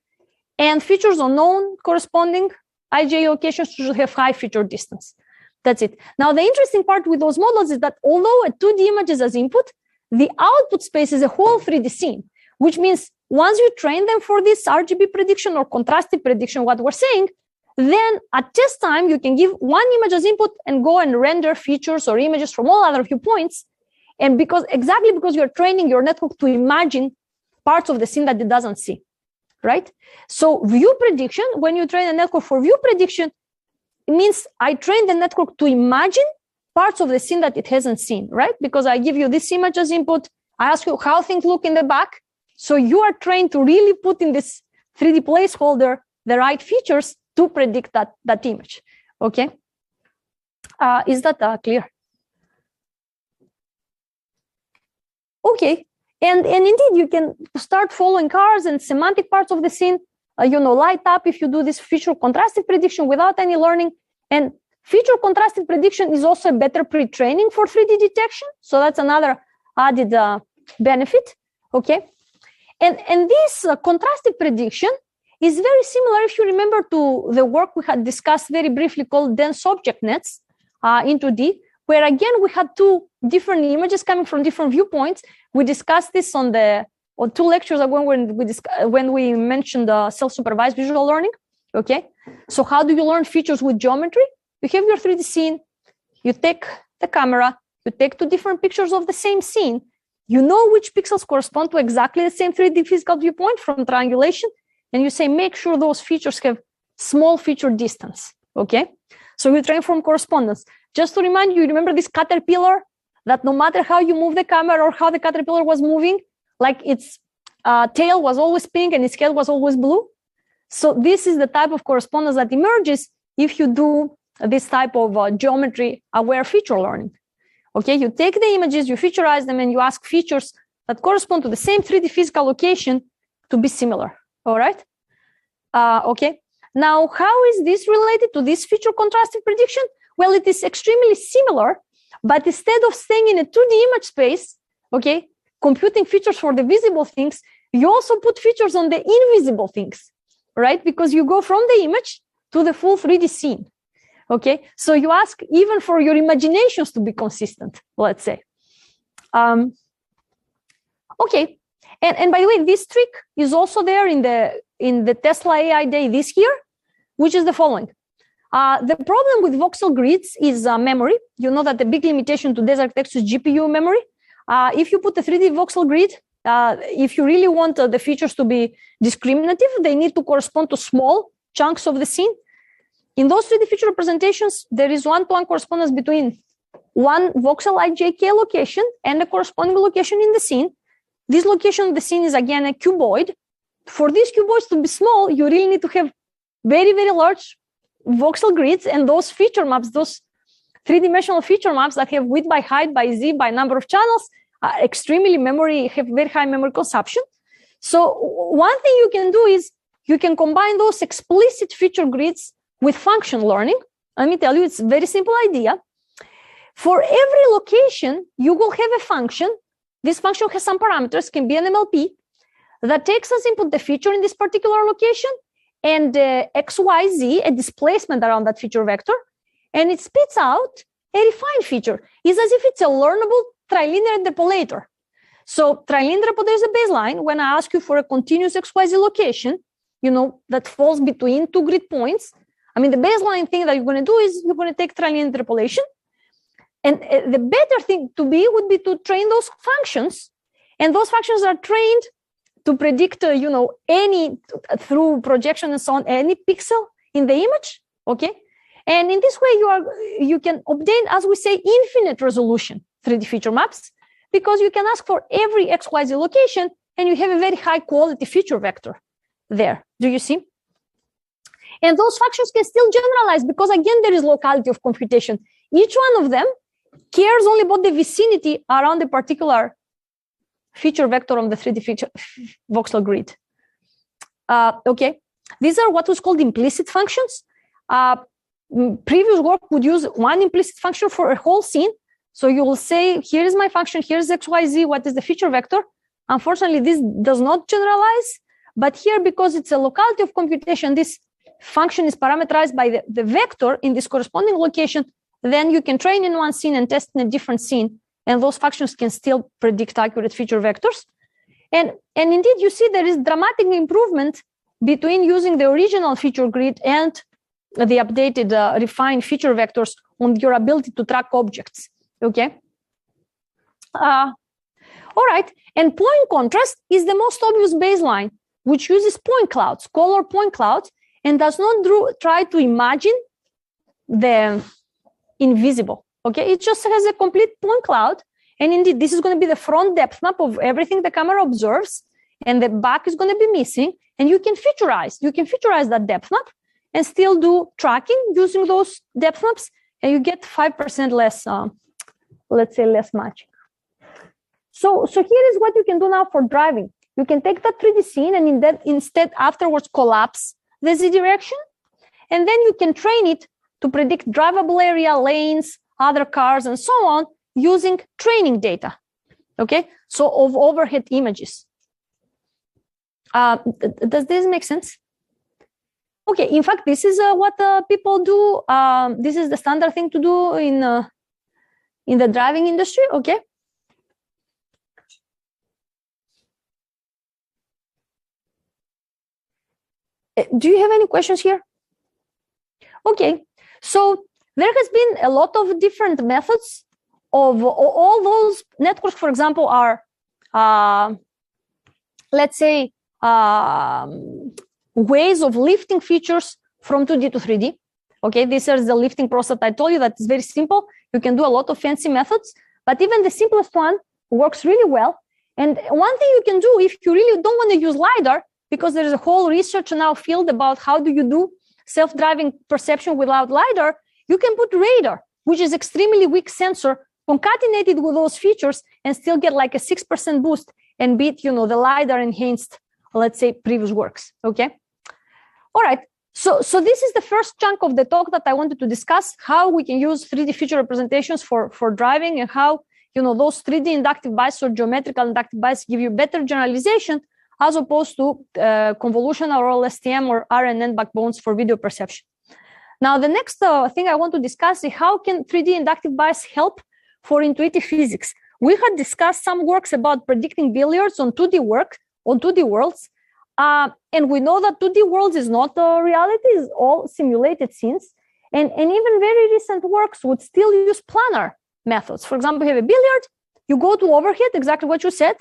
and features on non-corresponding IGA locations should have high feature distance. That's it. Now, the interesting part with those models is that although a 2D image is as input, the output space is a whole 3D scene, which means once you train them for this RGB prediction or contrastive prediction, what we're saying, then at test time, you can give one image as input and go and render features or images from all other viewpoints. And because you're training your network to imagine parts of the scene that it doesn't see, right? So view prediction, when you train a network for view prediction, it means I train the network to imagine parts of the scene that it hasn't seen, right? Because I give you this image as input, I ask you how things look in the back. So you are trained to really put in this 3D placeholder the right features to predict that image, okay? Is that clear? Okay, and indeed, you can start following cars and semantic parts of the scene, light up if you do this feature contrastive prediction without any learning. And feature contrastive prediction is also a better pre-training for 3D detection. So that's another added benefit, okay? And this contrastive prediction is very similar, if you remember, to the work we had discussed very briefly called dense object nets in 2D, where again, we had two different images coming from different viewpoints. We discussed this on two lectures ago when we mentioned self-supervised visual learning, okay? So how do you learn features with geometry? You have your 3D scene, you take the camera, you take two different pictures of the same scene, you know which pixels correspond to exactly the same 3D physical viewpoint from triangulation, and you say, make sure those features have small feature distance, okay? So you train from correspondence. Just to remind you, remember this caterpillar that no matter how you move the camera or how the caterpillar was moving, like its tail was always pink and its head was always blue. So this is the type of correspondence that emerges if you do this type of geometry-aware feature learning. Okay, you take the images, you featurize them, and you ask features that correspond to the same 3D physical location to be similar. All right? Okay. Now, how is this related to this feature contrastive prediction? Well, it is extremely similar, but instead of staying in a 2D image space, okay, computing features for the visible things, you also put features on the invisible things, right? Because you go from the image to the full 3D scene, okay? So you ask even for your imaginations to be consistent, let's say. Okay, and by the way, this trick is also there in the Tesla AI Day this year, which is the following. The problem with voxel grids is memory. You know that the big limitation to today's architecture is GPU memory. If you put a 3D voxel grid, if you really want the features to be discriminative, they need to correspond to small chunks of the scene. In those 3D feature representations, there is one-to-one correspondence between one voxel IJK location and the corresponding location in the scene. This location of the scene is again a cuboid. For these cuboids to be small, you really need to have very, very large voxel grids and those feature maps, those three-dimensional feature maps that have width by height by z by number of channels, are extremely have very high memory consumption. So one thing you can do is you can combine those explicit feature grids with function learning. Let me tell you, it's a very simple idea. For every location, you will have a function. This function has some parameters, can be an MLP, that takes as input the feature in this particular location and x, y, z, a displacement around that feature vector, and it spits out a refined feature. It's as if it's a learnable trilinear interpolator. So trilinear interpolator is a baseline. When I ask you for a continuous XYZ location, that falls between two grid points, I mean, the baseline thing that you're going to do is you're going to take trilinear interpolation. And the better thing to be would be to train those functions. And those functions are trained to predict, any, through projection and so on, any pixel in the image, okay? And in this way, you can obtain, as we say, infinite resolution 3D feature maps, because you can ask for every XYZ location and you have a very high quality feature vector there. Do you see? And those functions can still generalize because, again, there is locality of computation. Each one of them cares only about the vicinity around the particular feature vector on the 3D feature voxel grid. Okay, these are what was called implicit functions. Previous work would use one implicit function for a whole scene. So you will say, here is my function, here's XYZ, what is the feature vector? Unfortunately, this does not generalize, but here, because it's a locality of computation, this function is parameterized by the vector in this corresponding location. Then you can train in one scene and test in a different scene, and those functions can still predict accurate feature vectors. And indeed, you see there is dramatic improvement between using the original feature grid and the updated refined feature vectors on your ability to track objects. Okay. All right. And point contrast is the most obvious baseline, which uses point clouds, color point clouds, and does not try to imagine the invisible. Okay. It just has a complete point cloud. And indeed, this is going to be the front depth map of everything the camera observes, and the back is going to be missing. And you can featureize that depth map and still do tracking using those depth maps, and you get 5% less, let's say, less matching. So here is what you can do now for driving. You can take that 3D scene and instead afterwards collapse the Z direction, and then you can train it to predict drivable area, lanes, other cars, and so on, using training data, okay? So of overhead images. Does this make sense? Okay, in fact, this is what people do. This is the standard thing to do in the driving industry, okay? Do you have any questions here? Okay, so there has been a lot of different methods of all those networks. For example, are, let's say, ways of lifting features from 2D to 3D. Okay, this is the lifting process I told you that is very simple. You can do a lot of fancy methods, but even the simplest one works really well. And one thing you can do if you really don't want to use LiDAR, because there is a whole research now field about how do you do self-driving perception without LiDAR, you can put radar, which is extremely weak sensor, concatenated with those features and still get like a 6% boost and beat, the LiDAR enhanced, let's say, previous works, okay? All right, so this is the first chunk of the talk that I wanted to discuss, how we can use 3D feature representations for driving, and how, those 3D inductive bias or geometrical inductive bias give you better generalization as opposed to convolutional or LSTM or RNN backbones for video perception. Now, the next thing I want to discuss is how can 3D inductive bias help for intuitive physics. We had discussed some works about predicting billiards on 2D worlds. And we know that 2D worlds is not reality, it's all simulated scenes. And even very recent works would still use planar methods. For example, you have a billiard, you go to overhead, exactly what you said,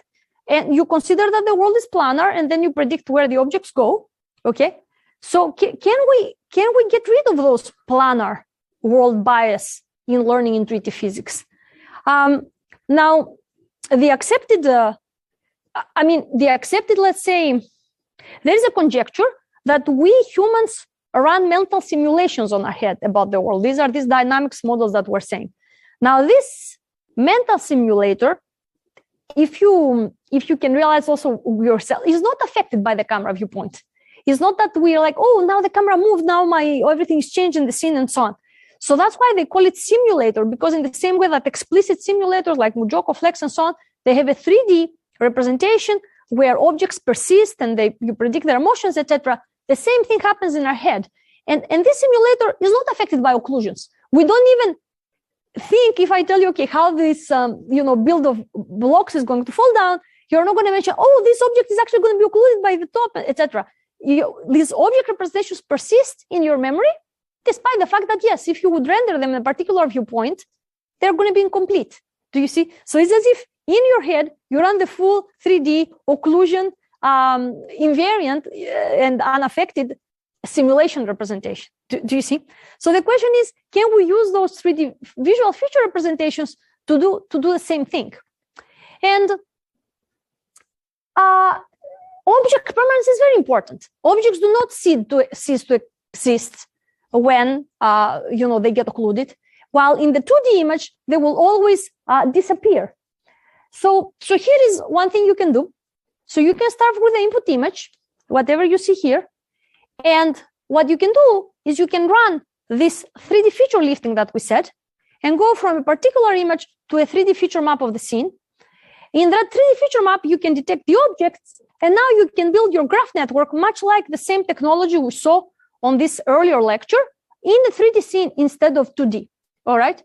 and you consider that the world is planar, and then you predict where the objects go, okay? So can we get rid of those planar world bias in learning intuitive physics? Now, the accepted, let's say, there is a conjecture that we humans run mental simulations on our head about the world. These are these dynamics models that we're saying. Now, this mental simulator, if you can realize also yourself, is not affected by the camera viewpoint. It's not that we're like, oh, now the camera moved, now everything's changed in the scene and so on. So that's why they call it simulator, because in the same way that explicit simulators like Mujoko, Flex, and so on, they have a 3D representation where objects persist and you predict their emotions, etc. The same thing happens in our head. And this simulator is not affected by occlusions. We don't even think, if I tell you, okay, how this build of blocks is going to fall down, you're not going to mention, oh, this object is actually going to be occluded by the top, etc. These object representations persist in your memory, despite the fact that, yes, if you would render them in a particular viewpoint, they're going to be incomplete. Do you see? So it's as if in your head, you run the full 3D occlusion invariant and unaffected simulation representation. Do you see? So the question is, can we use those 3D visual feature representations to do the same thing? And object permanence is very important. Objects do not cease to exist when they get occluded, while in the 2D image they will always disappear. So here is one thing you can do. So you can start with the input image, whatever you see here, and what you can do is you can run this 3D feature lifting that we said and go from a particular image to a 3D feature map of the scene. In that 3D feature map, you can detect the objects, and now you can build your graph network, much like the same technology we saw on this earlier lecture, in the 3D scene instead of 2D, all right?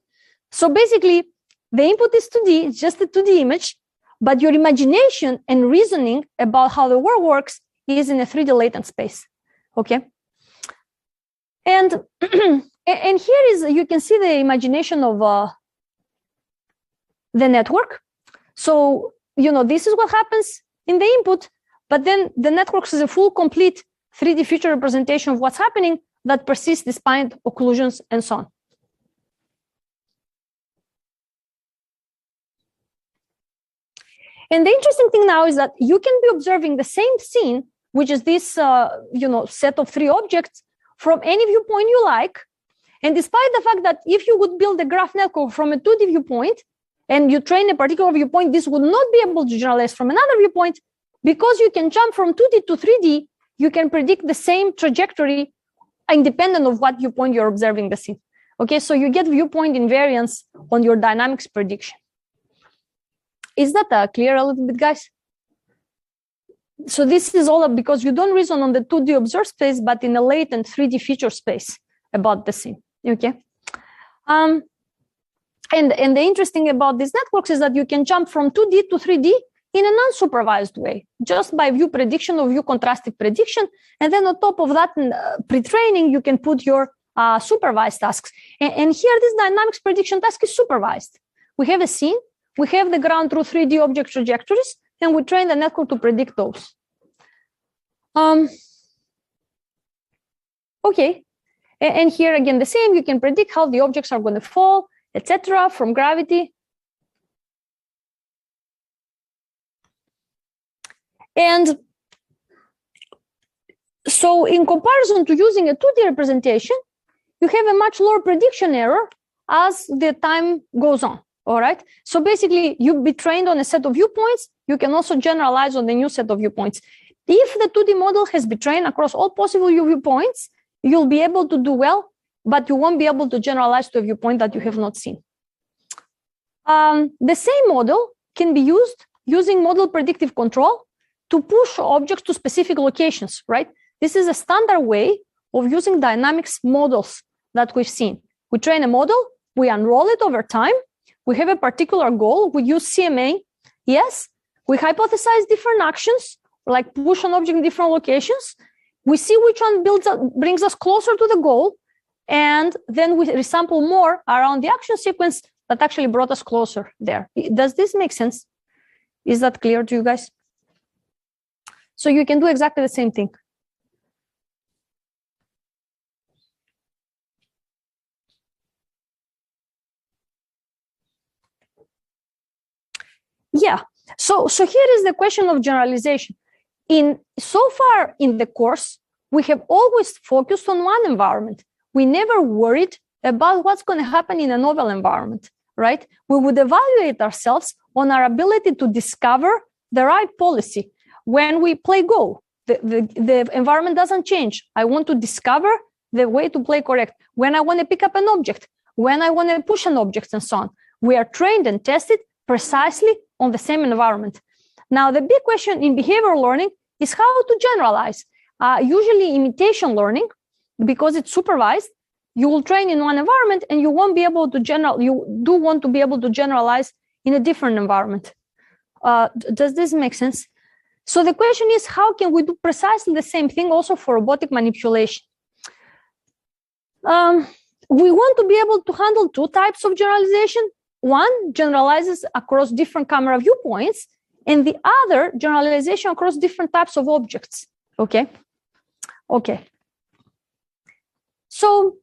So basically, the input is 2D, it's just a 2D image, but your imagination and reasoning about how the world works is in a 3D latent space, okay? And, and here is, you can see the imagination of the network. So, this is what happens in the input, but then the network is a full, complete 3D feature representation of what's happening that persists despite occlusions and so on. And the interesting thing now is that you can be observing the same scene, which is this, set of 3 objects from any viewpoint you like. And despite the fact that if you would build a graph network from a 2D viewpoint and you train a particular viewpoint, this would not be able to generalize from another viewpoint. Because you can jump from 2D to 3D, you can predict the same trajectory independent of what viewpoint you're observing the scene. Okay, so you get viewpoint invariance on your dynamics prediction. Is that clear a little bit, guys? So this is all because you don't reason on the 2D observed space, but in a latent 3D feature space about the scene, okay? And the interesting about these networks is that you can jump from 2D to 3D in an unsupervised way, just by view prediction or view contrastive prediction. And then on top of that, pre-training, you can put your supervised tasks. And here, this dynamics prediction task is supervised. We have a scene, we have the ground truth 3D object trajectories, and we train the network to predict those. Okay, and here again the same, you can predict how the objects are going to fall, etc. from gravity. And so in comparison to using a 2D representation, you have a much lower prediction error as the time goes on, all right? So basically, you be trained on a set of viewpoints. You can also generalize on the new set of viewpoints. If the 2D model has been trained across all possible viewpoints, you'll be able to do well, but you won't be able to generalize to a viewpoint that you have not seen. The same model can be used using model predictive control to push objects to specific locations, right? This is a standard way of using dynamics models that we've seen. We train a model, we unroll it over time, we have a particular goal, we use CMA, yes, we hypothesize different actions, like push an object in different locations, we see which one brings us closer to the goal, and then we resample more around the action sequence that actually brought us closer there. Does this make sense? Is that clear to you guys? So you can do exactly the same thing. Yeah, so here is the question of generalization. So far in the course, we have always focused on one environment. We never worried about what's going to happen in a novel environment, right? We would evaluate ourselves on our ability to discover the right policy. When we play Go, the environment doesn't change. I want to discover the way to play correct. When I want to pick up an object, when I want to push an object and so on, we are trained and tested precisely on the same environment. Now, the big question in behavioral learning is how to generalize. Usually imitation learning, because it's supervised, you will train in one environment and you won't be able to you do want to be able to generalize in a different environment. Does this make sense? So the question is, how can we do precisely the same thing also for robotic manipulation? We want to be able to handle two types of generalization. One generalizes across different camera viewpoints, and the other generalization across different types of objects. Okay. So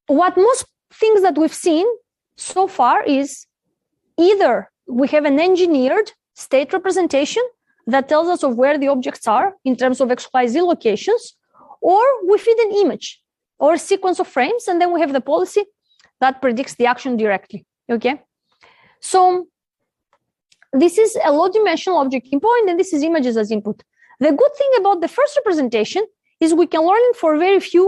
what most things that we've seen so far is either we have an engineered state representation that tells us of where the objects are in terms of XYZ locations, or we feed an image or a sequence of frames, and then we have the policy that predicts the action directly. Okay. So this is a low-dimensional object in point, and this is images as input. The good thing about the first representation is we can learn it for very few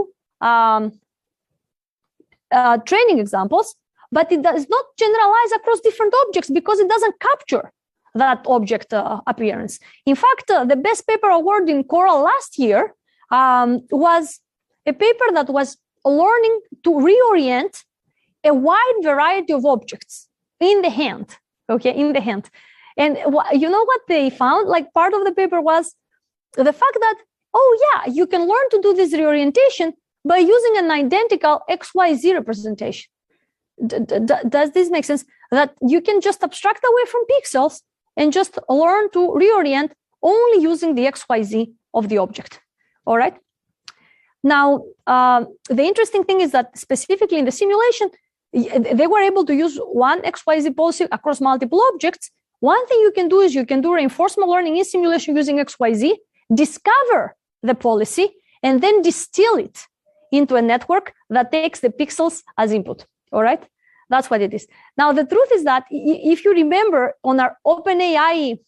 training examples, but it does not generalize across different objects because it doesn't capture that object appearance. In fact, the best paper award in Coral last year was a paper that was learning to reorient a wide variety of objects in the hand, okay, in the hand. And you know what they found? Like, part of the paper was the fact that, oh yeah, you can learn to do this reorientation by using an identical XYZ representation. Does this make sense? That you can just abstract away from pixels and just learn to reorient only using the XYZ of the object. All right. Now, the interesting thing is that specifically in the simulation, they were able to use one XYZ policy across multiple objects. One thing you can do is you can do reinforcement learning in simulation using XYZ, discover the policy, and then distill it into a network that takes the pixels as input. All right. That's what it is. Now, the truth is that if you remember on our OpenAI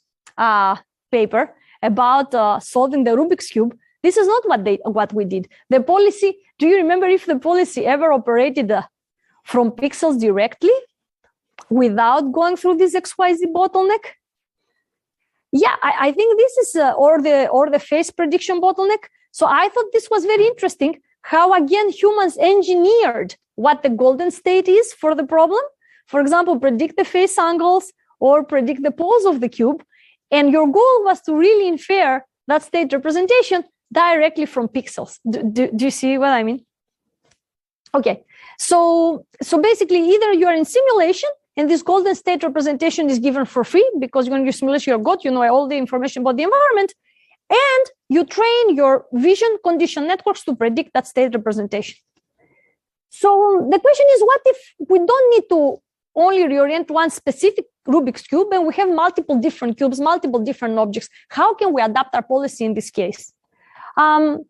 paper about solving the Rubik's Cube, this is not what we did. The policy, do you remember if the policy ever operated from pixels directly without going through this XYZ bottleneck? Yeah, I think this is, or the face prediction bottleneck. So I thought this was very interesting, how again humans engineered what the golden state is for the problem. For example, predict the face angles or predict the pose of the cube. And your goal was to really infer that state representation directly from pixels. Do you see what I mean? Okay, so basically either you are in simulation and this golden state representation is given for free because when you simulate your God, you know all the information about the environment, and you train your vision condition networks to predict that state representation. So the question is, what if we don't need to only reorient one specific Rubik's Cube and we have multiple different cubes, multiple different objects? How can we adapt our policy in this case? One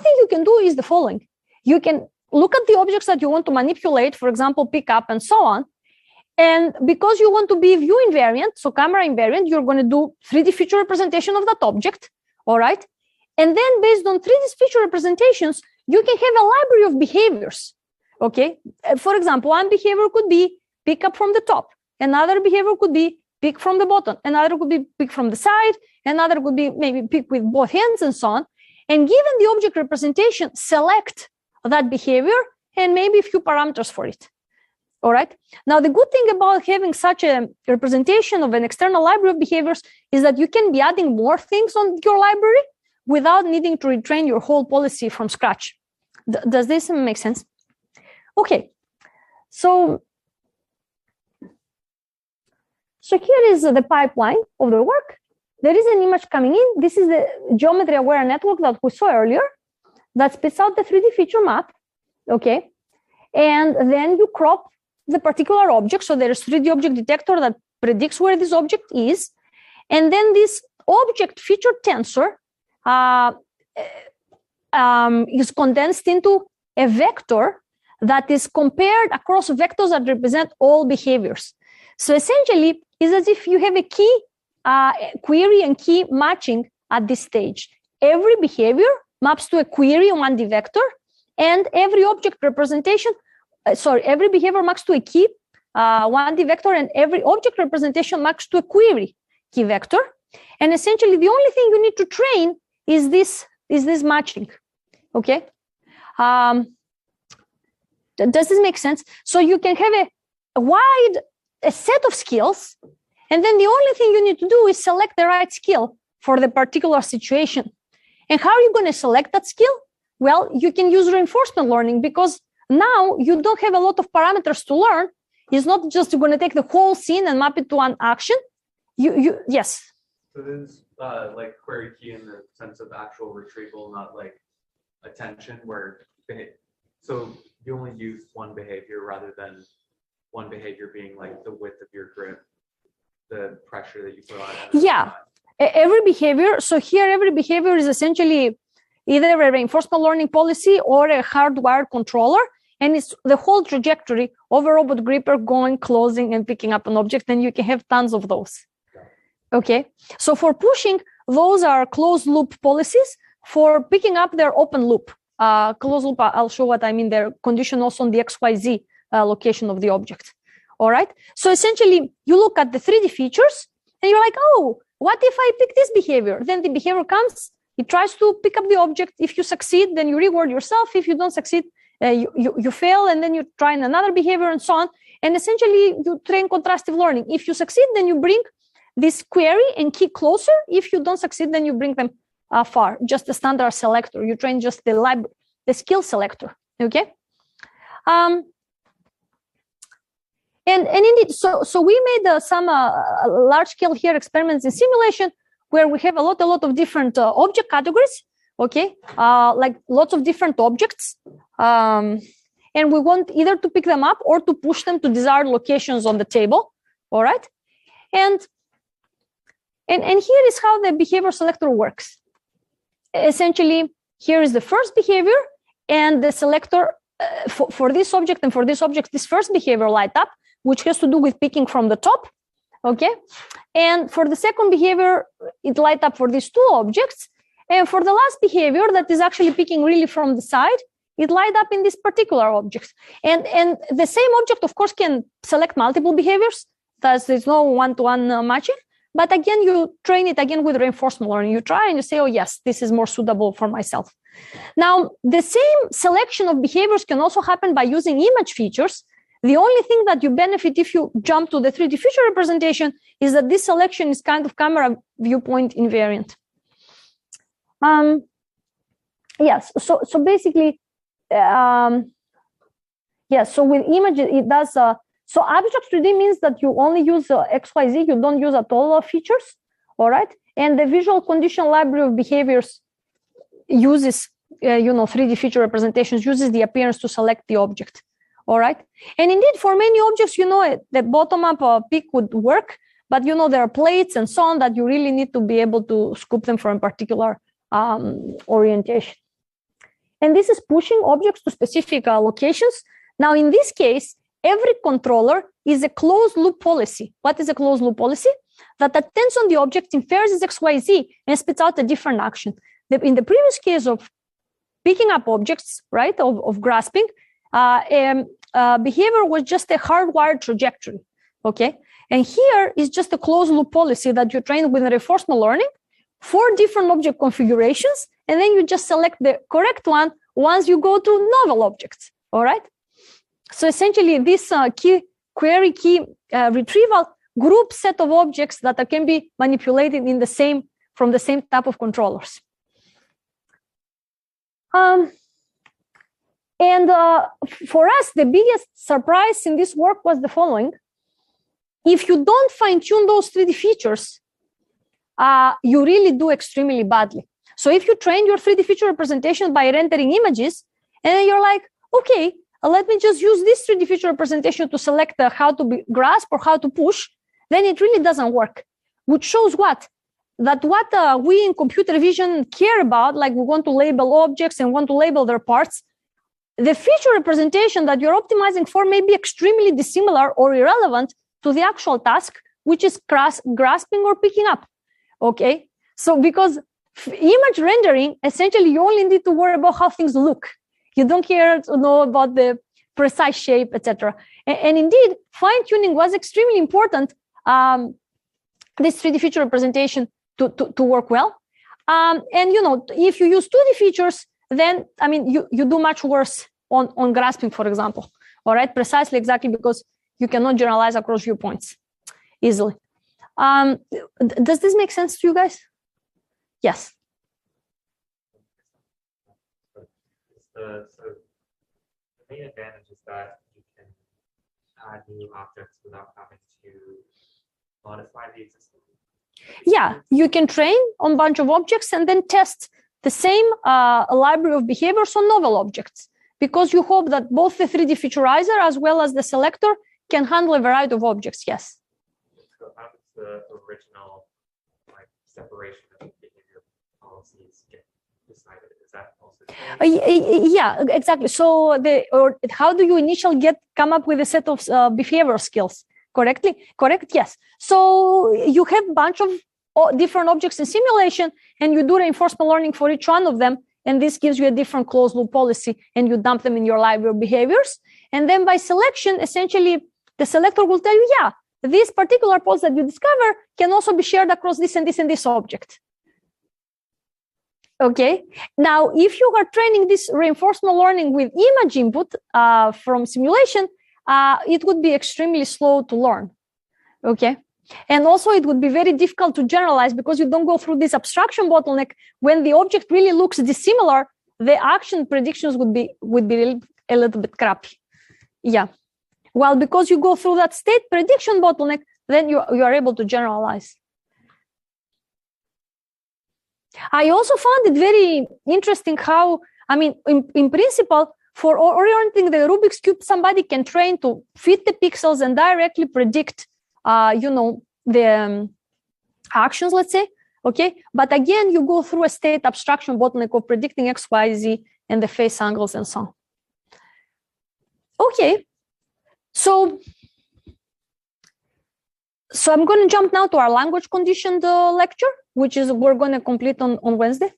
thing you can do is the following. You can look at the objects that you want to manipulate, for example, pick up and so on. And because you want to be view invariant, so camera invariant, you're going to do 3D feature representation of that object. All right. And then based on 3D feature representations, you can have a library of behaviors. Okay. For example, one behavior could be pick up from the top. Another behavior could be pick from the bottom. Another could be pick from the side. Another could be maybe pick with both hands and so on. And given the object representation, select that behavior and maybe a few parameters for it. All right. Now, the good thing about having such a representation of an external library of behaviors is that you can be adding more things on your library without needing to retrain your whole policy from scratch. Does this make sense? Okay. So here is the pipeline of the work. There is an image coming in. This is the geometry-aware network that we saw earlier that spits out the 3D feature map. Okay. And then you crop the particular object. So there is 3D object detector that predicts where this object is. And then this object feature tensor is condensed into a vector that is compared across vectors that represent all behaviors. So essentially, it's as if you have a key query and key matching at this stage. Every behavior maps to a query on 1D vector, and every object representation, every behavior maps to a key 1D vector, and every object representation maps to a query key vector. And essentially, the only thing you need to train is this matching. Okay. Does this make sense? So you can have a set of skills, and then the only thing you need to do is select the right skill for the particular situation. And how are you going to select that skill? Well, you can use reinforcement learning, because now you don't have a lot of parameters to learn. It's not just going to take the whole scene and map it to an action. Yes. So this is like query key in the sense of actual retrieval, not like attention, so you only use one behavior rather than one behavior being like the width of your grip, the pressure that you put on it. Yeah, every behavior. So here, every behavior is essentially either a reinforcement learning policy or a hardwired controller. And it's the whole trajectory of a robot gripper going, closing, and picking up an object. And you can have tons of those. Okay. So for pushing, those are closed loop policies. For picking up, they're open loop. Closed loop, I'll show what I mean. They're conditioned also on the XYZ location of the object. All right. So essentially, you look at the 3D features and you're like, oh, what if I pick this behavior? Then the behavior comes, it tries to pick up the object. If you succeed, then you reward yourself. If you don't succeed, you fail, and then you try another behavior and so on. And essentially, you train contrastive learning. If you succeed, then you bring this query and key closer. If you don't succeed, then you bring them far. Just a standard selector. You train just the skill selector. Okay. And indeed, so we made some large scale here experiments in simulation where we have a lot of different object categories. Okay, like lots of different objects, and we want either to pick them up or to push them to desired locations on the table. All right, and here is how the behavior selector works. Essentially, here is the first behavior, and the selector for this object and for this object, this first behavior light up, which has to do with picking from the top. Okay, and for the second behavior, it light up for these two objects. And for the last behavior that is actually picking really from the side, it light up in this particular object. And the same object, of course, can select multiple behaviors. Thus, there's no one-to-one matching. But again, you train it again with reinforcement learning. You try and you say, oh, yes, this is more suitable for myself. Now, the same selection of behaviors can also happen by using image features. The only thing that you benefit if you jump to the 3D feature representation is that this selection is kind of camera viewpoint invariant. Yes, so basically, yes, so with images, it does, so abstract 3D means that you only use XYZ, you don't use at all features, all right? And the visual condition library of behaviors uses, 3D feature representations, uses the appearance to select the object, all right? And indeed, for many objects, the bottom-up pick would work, but, there are plates and so on that you really need to be able to scoop them from a particular orientation. And this is pushing objects to specific locations. Now, in this case, every controller is a closed loop policy. What is a closed loop policy? That attends on the object, infers its XYZ, and spits out a different action. In the previous case of picking up objects, right, of grasping, behavior was just a hardwired trajectory, okay? And here is just a closed loop policy that you train with reinforcement learning, 4 different object configurations, and then you just select the correct one once you go to novel objects, all right? So essentially, this query key retrieval group set of objects that can be manipulated from the same type of controllers. And for us, the biggest surprise in this work was the following. If you don't fine-tune those 3D features, you really do extremely badly. So if you train your 3D feature representation by rendering images, and then you're like, okay, let me just use this 3D feature representation to select how to grasp or how to push, then it really doesn't work. Which shows what? that what we in computer vision care about, like we want to label objects and want to label their parts, the feature representation that you're optimizing for may be extremely dissimilar or irrelevant to the actual task, which is grasping or picking up. Okay, so because image rendering, essentially, you only need to worry about how things look. You don't care to know about the precise shape, etc. And indeed, fine-tuning was extremely important. This 3D feature representation to work well. And if you use 2D features, then you do much worse on grasping, for example. All right, precisely exactly because you cannot generalize across viewpoints easily. Does this make sense to you guys? Yes. So the main advantage is that you can add new objects without having to modify the existing. Yeah, you can train on a bunch of objects and then test the same library of behaviors on novel objects, because you hope that both the 3D featurizer as well as the selector can handle a variety of objects. Yes. So how does the original separation of behavior policies get decided? Is that also yeah, exactly. So how do you initially come up with a set of behavioral skills? Correct? Yes. So you have a bunch of different objects in simulation, and you do reinforcement learning for each one of them, and this gives you a different closed loop policy, and you dump them in your library of behaviors. And then by selection, essentially, the selector will tell you, yeah, this particular pose that you discover can also be shared across this and this and this object. Okay. Now, if you are training this reinforcement learning with image input from simulation, it would be extremely slow to learn. Okay. And also it would be very difficult to generalize because you don't go through this abstraction bottleneck. When the object really looks dissimilar, the action predictions would be a little bit crappy. Yeah. Well, because you go through that state prediction bottleneck, then you are able to generalize. I also found it very interesting how, in principle, for orienting the Rubik's Cube, somebody can train to fit the pixels and directly predict, the actions, let's say, okay? But again, you go through a state abstraction bottleneck of predicting X, Y, Z, and the face angles and so on. Okay, so I'm going to jump now to our language conditioned lecture, which is we're going to complete on Wednesday.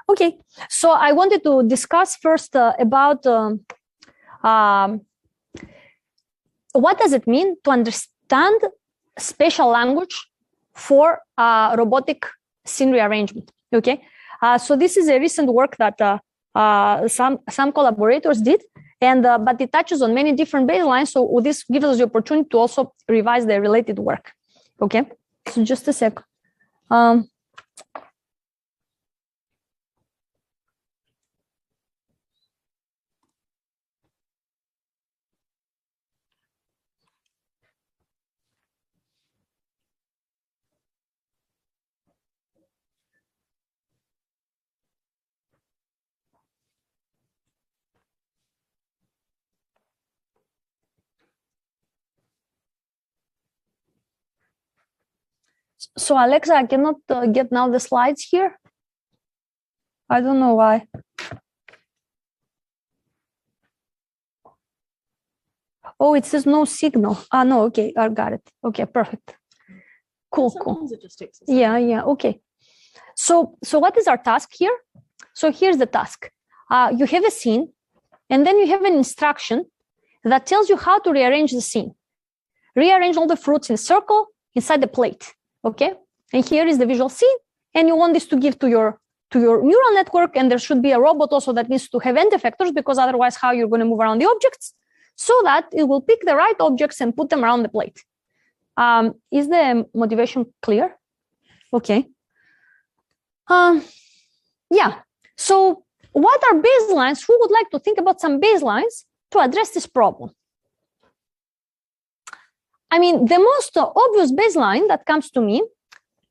Okay, so I wanted to discuss first about what does it mean to understand spatial language for robotic scene rearrangement. Okay, so this is a recent work that some collaborators did, and but it touches on many different baselines. So this gives us the opportunity to also revise the related work. Okay, so just a sec. So Alexa, I cannot get now the slides here. I don't know why. Oh, it says no signal. No, okay, I got it. Okay, perfect. Cool. It just takes a second. Yeah, okay. So what is our task here? So here's the task. You have a scene, and then you have an instruction that tells you how to rearrange the scene. Rearrange all the fruits in a circle inside the plate. Okay, and here is the visual scene, and you want this to give to your neural network, and there should be a robot also that needs to have end effectors, because otherwise how you're going to move around the objects, so that it will pick the right objects and put them around the plate. Is the motivation clear? Okay. Yeah. So what are baselines? Who would like to think about some baselines to address this problem? I mean, the most obvious baseline that comes to me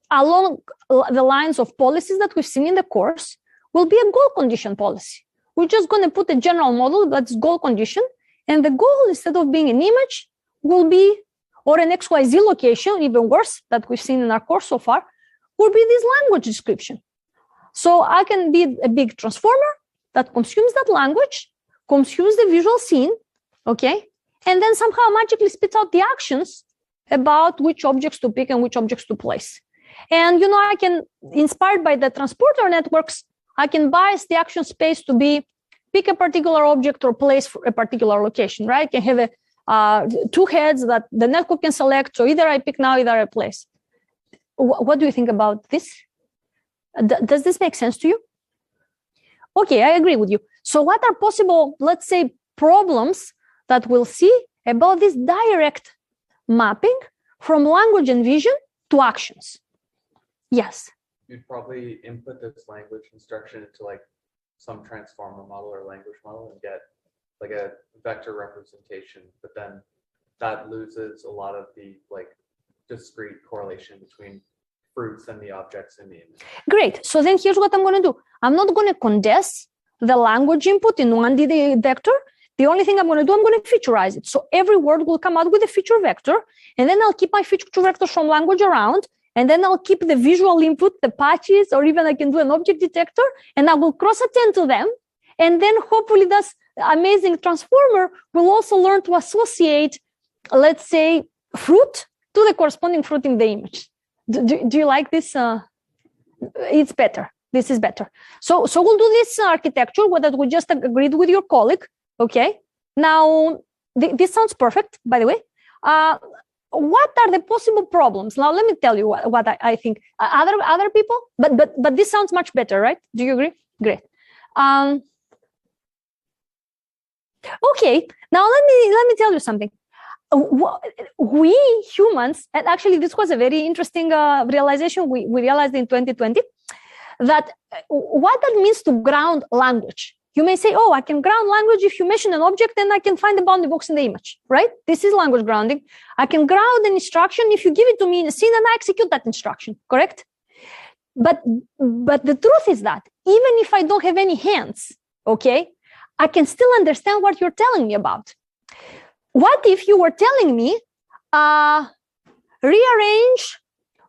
along the lines of policies that we've seen in the course will be a goal condition policy. We're just going to put a general model that's goal condition, and the goal, instead of being an image, will be, or an XYZ location, even worse, that we've seen in our course so far, will be this language description. So I can be a big transformer that consumes that language, consumes the visual scene, okay, and then somehow magically spits out the actions about which objects to pick and which objects to place. And, you know, I can, inspired by the transporter networks, I can bias the action space to be pick a particular object or place for a particular location, right? I can have two heads that the network can select. So either I pick now, either I place. What do you think about this? Does this make sense to you? Okay, I agree with you. So what are possible, let's say, problems that we'll see about this direct mapping from language and vision to actions? Yes. You'd probably input this language instruction into like some transformer model or language model and get like a vector representation, but then that loses a lot of the like discrete correlation between fruits and the objects in the image. Great. So then here's what I'm going to do. I'm not going to condense the language input in 1D vector. The only thing I'm going to do, I'm going to featureize it. So every word will come out with a feature vector, and then I'll keep my feature vectors from language around, and then I'll keep the visual input, the patches, or even I can do an object detector, and I will cross-attend to them. And then hopefully this amazing transformer will also learn to associate, let's say, fruit to the corresponding fruit in the image. Do you like this? It's better. This is better. So we'll do this architecture that we just agreed with your colleague. Okay. Now, this sounds perfect, by the way. What are the possible problems? Now, let me tell you what I think. Other people, but this sounds much better, right? Do you agree? Great. Okay. Now let me tell you something. We humans, and actually this was a very interesting realization we realized in 2020, that what that means to ground language. You may say, oh, I can ground language if you mention an object and I can find the bounding box in the image, right? This is language grounding. I can ground an instruction if you give it to me in a scene and I execute that instruction, correct? But the truth is that even if I don't have any hands, okay, I can still understand what you're telling me about. What if you were telling me, rearrange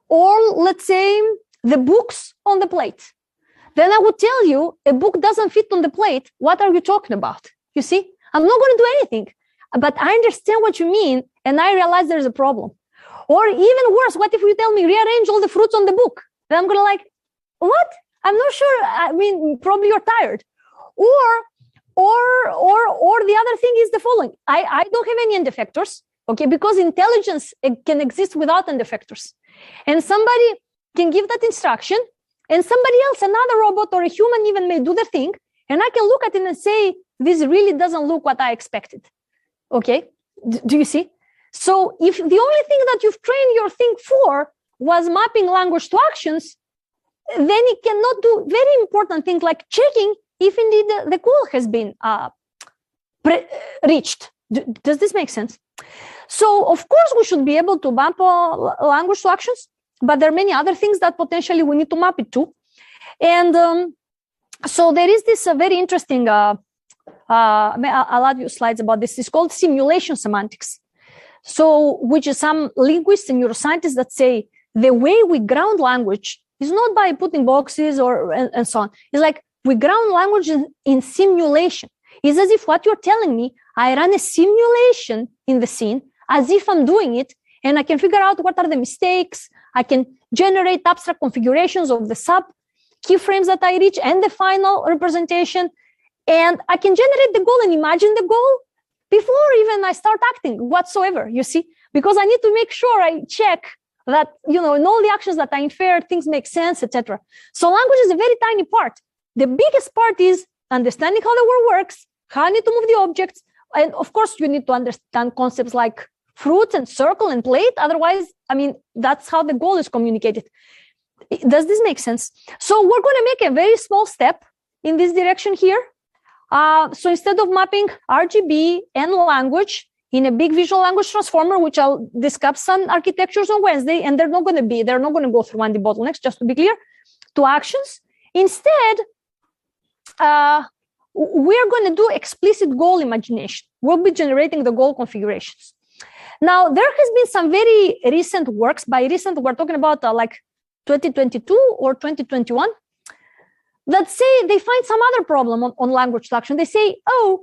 all, let's say, the books on the plate? Then I would tell you, a book doesn't fit on the plate. What are you talking about? You see, I'm not going to do anything, but I understand what you mean, and I realize there's a problem. Or even worse, what if you tell me, rearrange all the fruits on the book? Then I'm going to like, what? I'm not sure. I mean, probably you're tired. Or the other thing is the following. I don't have any end effectors, okay, because intelligence can exist without end effectors. And somebody can give that instruction, and somebody else, another robot or a human even may do the thing, and I can look at it and say, this really doesn't look what I expected, okay? Do you see? So if the only thing that you've trained your thing for was mapping language to actions, then it cannot do very important things like checking if indeed the goal has been reached. Does this make sense? So, of course, we should be able to map language to actions, but there are many other things that potentially we need to map it to. And so there is this very interesting, I'll add you slides about this. It's called simulation semantics. So, which is some linguists and neuroscientists that say the way we ground language is not by putting boxes and so on. It's like we ground language in simulation. It's as if what you're telling me, I run a simulation in the scene as if I'm doing it, and I can figure out what are the mistakes. I can generate abstract configurations of the sub keyframes that I reach and the final representation. And I can generate the goal and imagine the goal before even I start acting whatsoever, you see, because I need to make sure I check that, you know, in all the actions that I infer, things make sense, etc. So language is a very tiny part. The biggest part is understanding how the world works, how I need to move the objects. And of course, you need to understand concepts like fruits and circle and plate. Otherwise, I mean, that's how the goal is communicated. Does this make sense? So we're going to make a very small step in this direction here. So instead of mapping RGB and language in a big visual language transformer, which I'll discuss some architectures on Wednesday, and they're not going to go through 1D bottlenecks, just to be clear, to actions. Instead, we're going to do explicit goal imagination. We'll be generating the goal configurations. Now, there has been some very recent works. By recent, we're talking about like 2022 or 2021, that say they find some other problem on language instruction. They say, oh,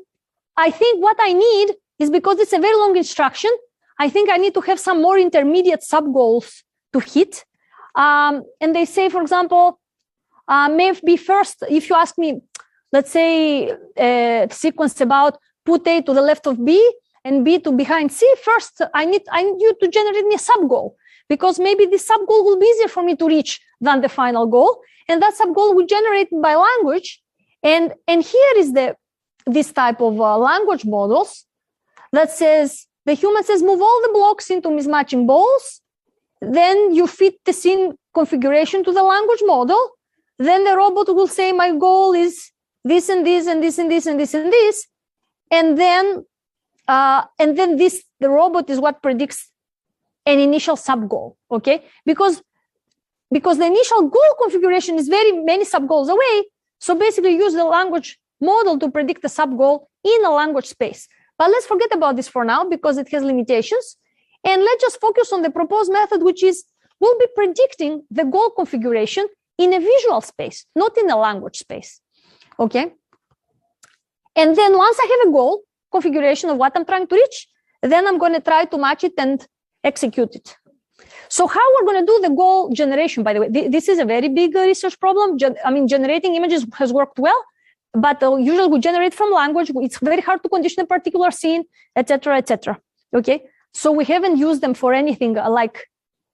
I think what I need is, because it's a very long instruction, I think I need to have some more intermediate sub-goals to hit. And they say, for example, maybe first, if you ask me, let's say a sequence about put A to the left of B and B to behind C, first I need you to generate me a sub-goal, because maybe this sub-goal will be easier for me to reach than the final goal. And that sub-goal will generate by language. And here is this type of language models that says, the human says, move all the blocks into mismatching balls. Then you fit the scene configuration to the language model. Then the robot will say, my goal is this and this and this and this and this and this. And then the robot is what predicts an initial sub-goal, okay? Because the initial goal configuration is very many sub-goals away. So basically use the language model to predict the sub-goal in a language space. But let's forget about this for now because it has limitations. And let's just focus on the proposed method, which is we'll be predicting the goal configuration in a visual space, not in a language space, okay? And then once I have a goal configuration of what I'm trying to reach, then I'm going to try to match it and execute it. So how we're going to do the goal generation, by the way, this is a very big research problem. Generating images has worked well, but usually we generate from language. It's very hard to condition a particular scene, etc., etc. Okay, so we haven't used them for anything like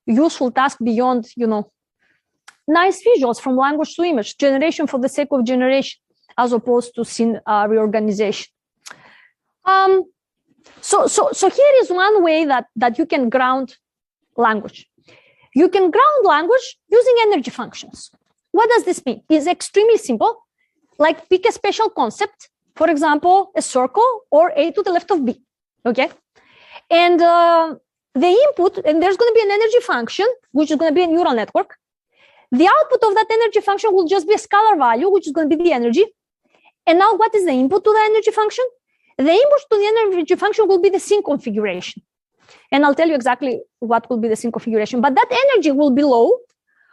useful task beyond, nice visuals from language to image generation for the sake of generation, as opposed to scene reorganization. So here is one way that you can ground language. You can ground language using energy functions. What does this mean? It's extremely simple. Like pick a special concept, for example, a circle or A to the left of B, okay? And the input, and there's going to be an energy function, which is going to be a neural network. The output of that energy function will just be a scalar value, which is going to be the energy. And now what is the input to the energy function? The input to the energy function will be the scene configuration. And I'll tell you exactly what will be the scene configuration. But that energy will be low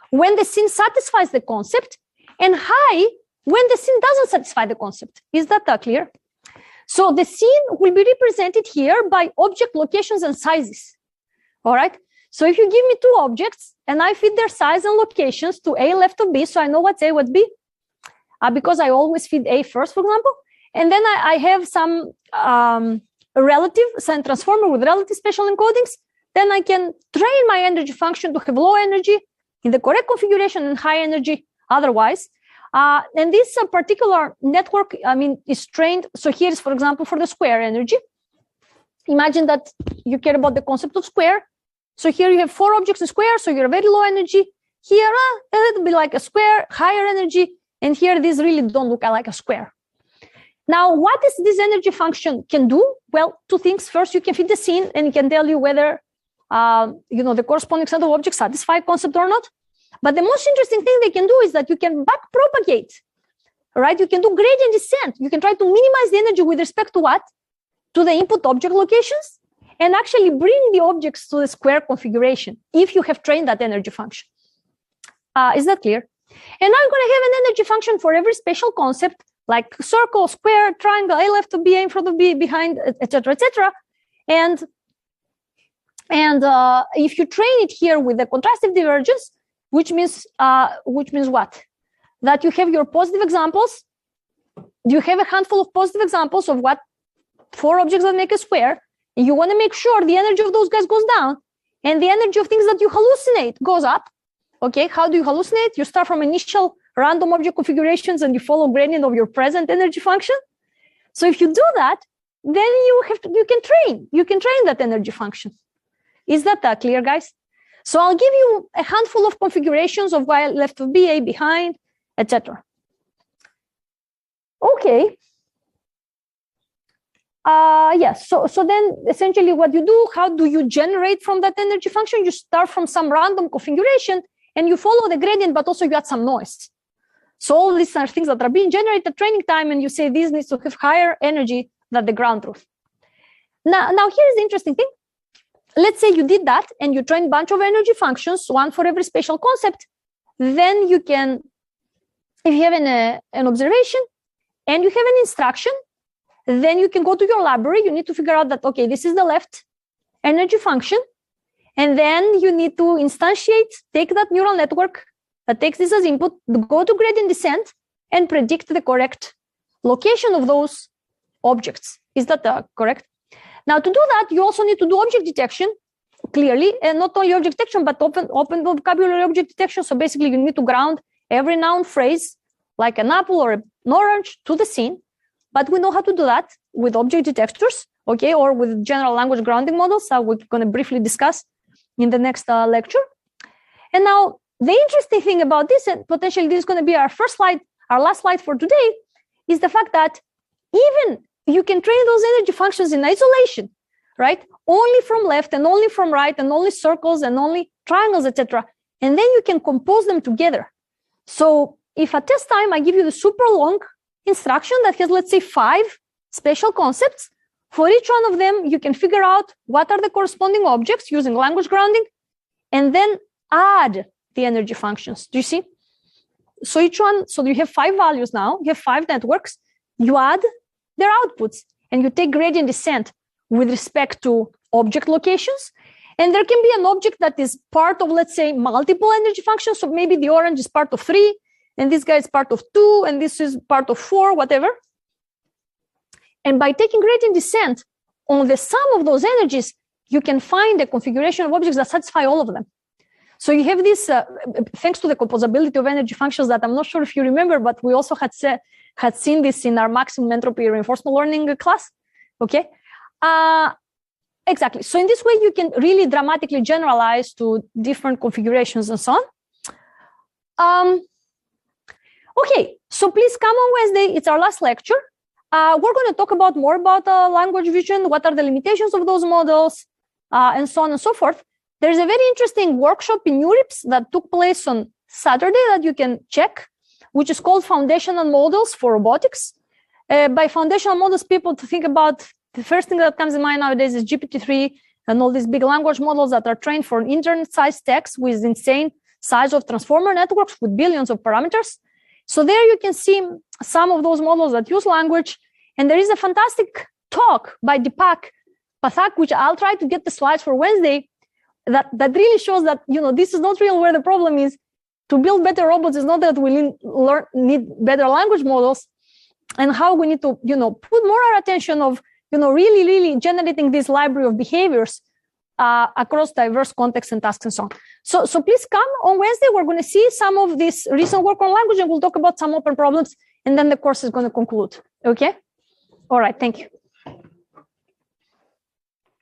when the scene satisfies the concept and high when the scene doesn't satisfy the concept. Is that clear? So the scene will be represented here by object locations and sizes. All right. So if you give me two objects and I feed their size and locations to A left of B, so I know what's A, what's B, because I always feed A first, for example. And then I have some some transformer with relative special encodings. Then I can train my energy function to have low energy in the correct configuration and high energy otherwise. And this particular network, is trained. So here is, for example, for the square energy. Imagine that you care about the concept of square. So here you have 4 objects in square, so you're very low energy. Here, it'll be like a square, higher energy. And here, these really don't look like a square. Now, what is this energy function can do? Well, 2 things. First, you can feed the scene and it can tell you whether, the corresponding set of objects satisfy concept or not. But the most interesting thing they can do is that you can back propagate, right? You can do gradient descent. You can try to minimize the energy with respect to what? To the input object locations and actually bring the objects to the square configuration if you have trained that energy function. Is that clear? And I'm going to have an energy function for every special concept, like circle, square, triangle, A left of B, A in front of B, behind, etc., etc. And if you train it here with the contrastive divergence, which means what? That you have your positive examples. You have a handful of positive examples of what 4 objects that make a square. And you want to make sure the energy of those guys goes down and the energy of things that you hallucinate goes up. Okay, how do you hallucinate? You start from initial random object configurations and you follow gradient of your present energy function. So if you do that, then you can train that energy function. Is that clear, guys? So I'll give you a handful of configurations of y left of b, a behind, etc. Okay. Yes, so then essentially what you do, how do you generate from that energy function? You start from some random configuration and you follow the gradient, but also you add some noise. So all these are things that are being generated at training time, and you say this needs to have higher energy than the ground truth. Now here's the interesting thing. Let's say you did that and you trained a bunch of energy functions, one for every spatial concept. Then you can, if you have an observation and you have an instruction, then you can go to your library. You need to figure out that, okay, this is the left energy function. And then you need to instantiate, take that neural network that takes this as input, go to gradient descent, and predict the correct location of those objects. Is that correct? Now, to do that, you also need to do object detection, clearly, and not only object detection, but open vocabulary object detection. So basically, you need to ground every noun phrase, like an apple or an orange, to the scene. But we know how to do that with object detectors, okay, or with general language grounding models that we're going to briefly discuss in the next lecture. And now, the interesting thing about this, and potentially this is going to be our first slide, our last slide for today, is the fact that even you can train those energy functions in isolation, right? Only from left and only from right and only circles and only triangles, etc. And then you can compose them together. So if at test time I give you the super long instruction that has, let's say, 5 spatial concepts, for each one of them, you can figure out what are the corresponding objects using language grounding, and then add the energy functions. Do you see? So each one, so you have 5 values now, you have 5 networks, you add their outputs, and you take gradient descent with respect to object locations. And there can be an object that is part of, let's say, multiple energy functions. So maybe the orange is part of 3, and this guy is part of 2, and this is part of 4, whatever. And by taking gradient descent on the sum of those energies, you can find a configuration of objects that satisfy all of them. So you have this, thanks to the composability of energy functions that I'm not sure if you remember, but we also had seen this in our maximum entropy reinforcement learning class, okay? Exactly. So in this way, you can really dramatically generalize to different configurations and so on. Okay, so please come on Wednesday. It's our last lecture. We're going to talk about more about language vision, what are the limitations of those models, and so on and so forth. There's a very interesting workshop in URIPS that took place on Saturday that you can check, which is called Foundational Models for Robotics. By foundational models, people to think about, the first thing that comes in mind nowadays is GPT-3 and all these big language models that are trained for internet-sized text with insane size of transformer networks with billions of parameters. So there you can see some of those models that use language. And there is a fantastic talk by Deepak Pathak, which I'll try to get the slides for Wednesday, that really shows that, this is not really where the problem is. To build better robots is not that we need better language models, and how we need to, put more attention of, really generating this library of behaviors across diverse contexts and tasks and so on. So please come on Wednesday. We're going to see some of this recent work on language, and we'll talk about some open problems, and then the course is going to conclude. Okay? All right. Thank you.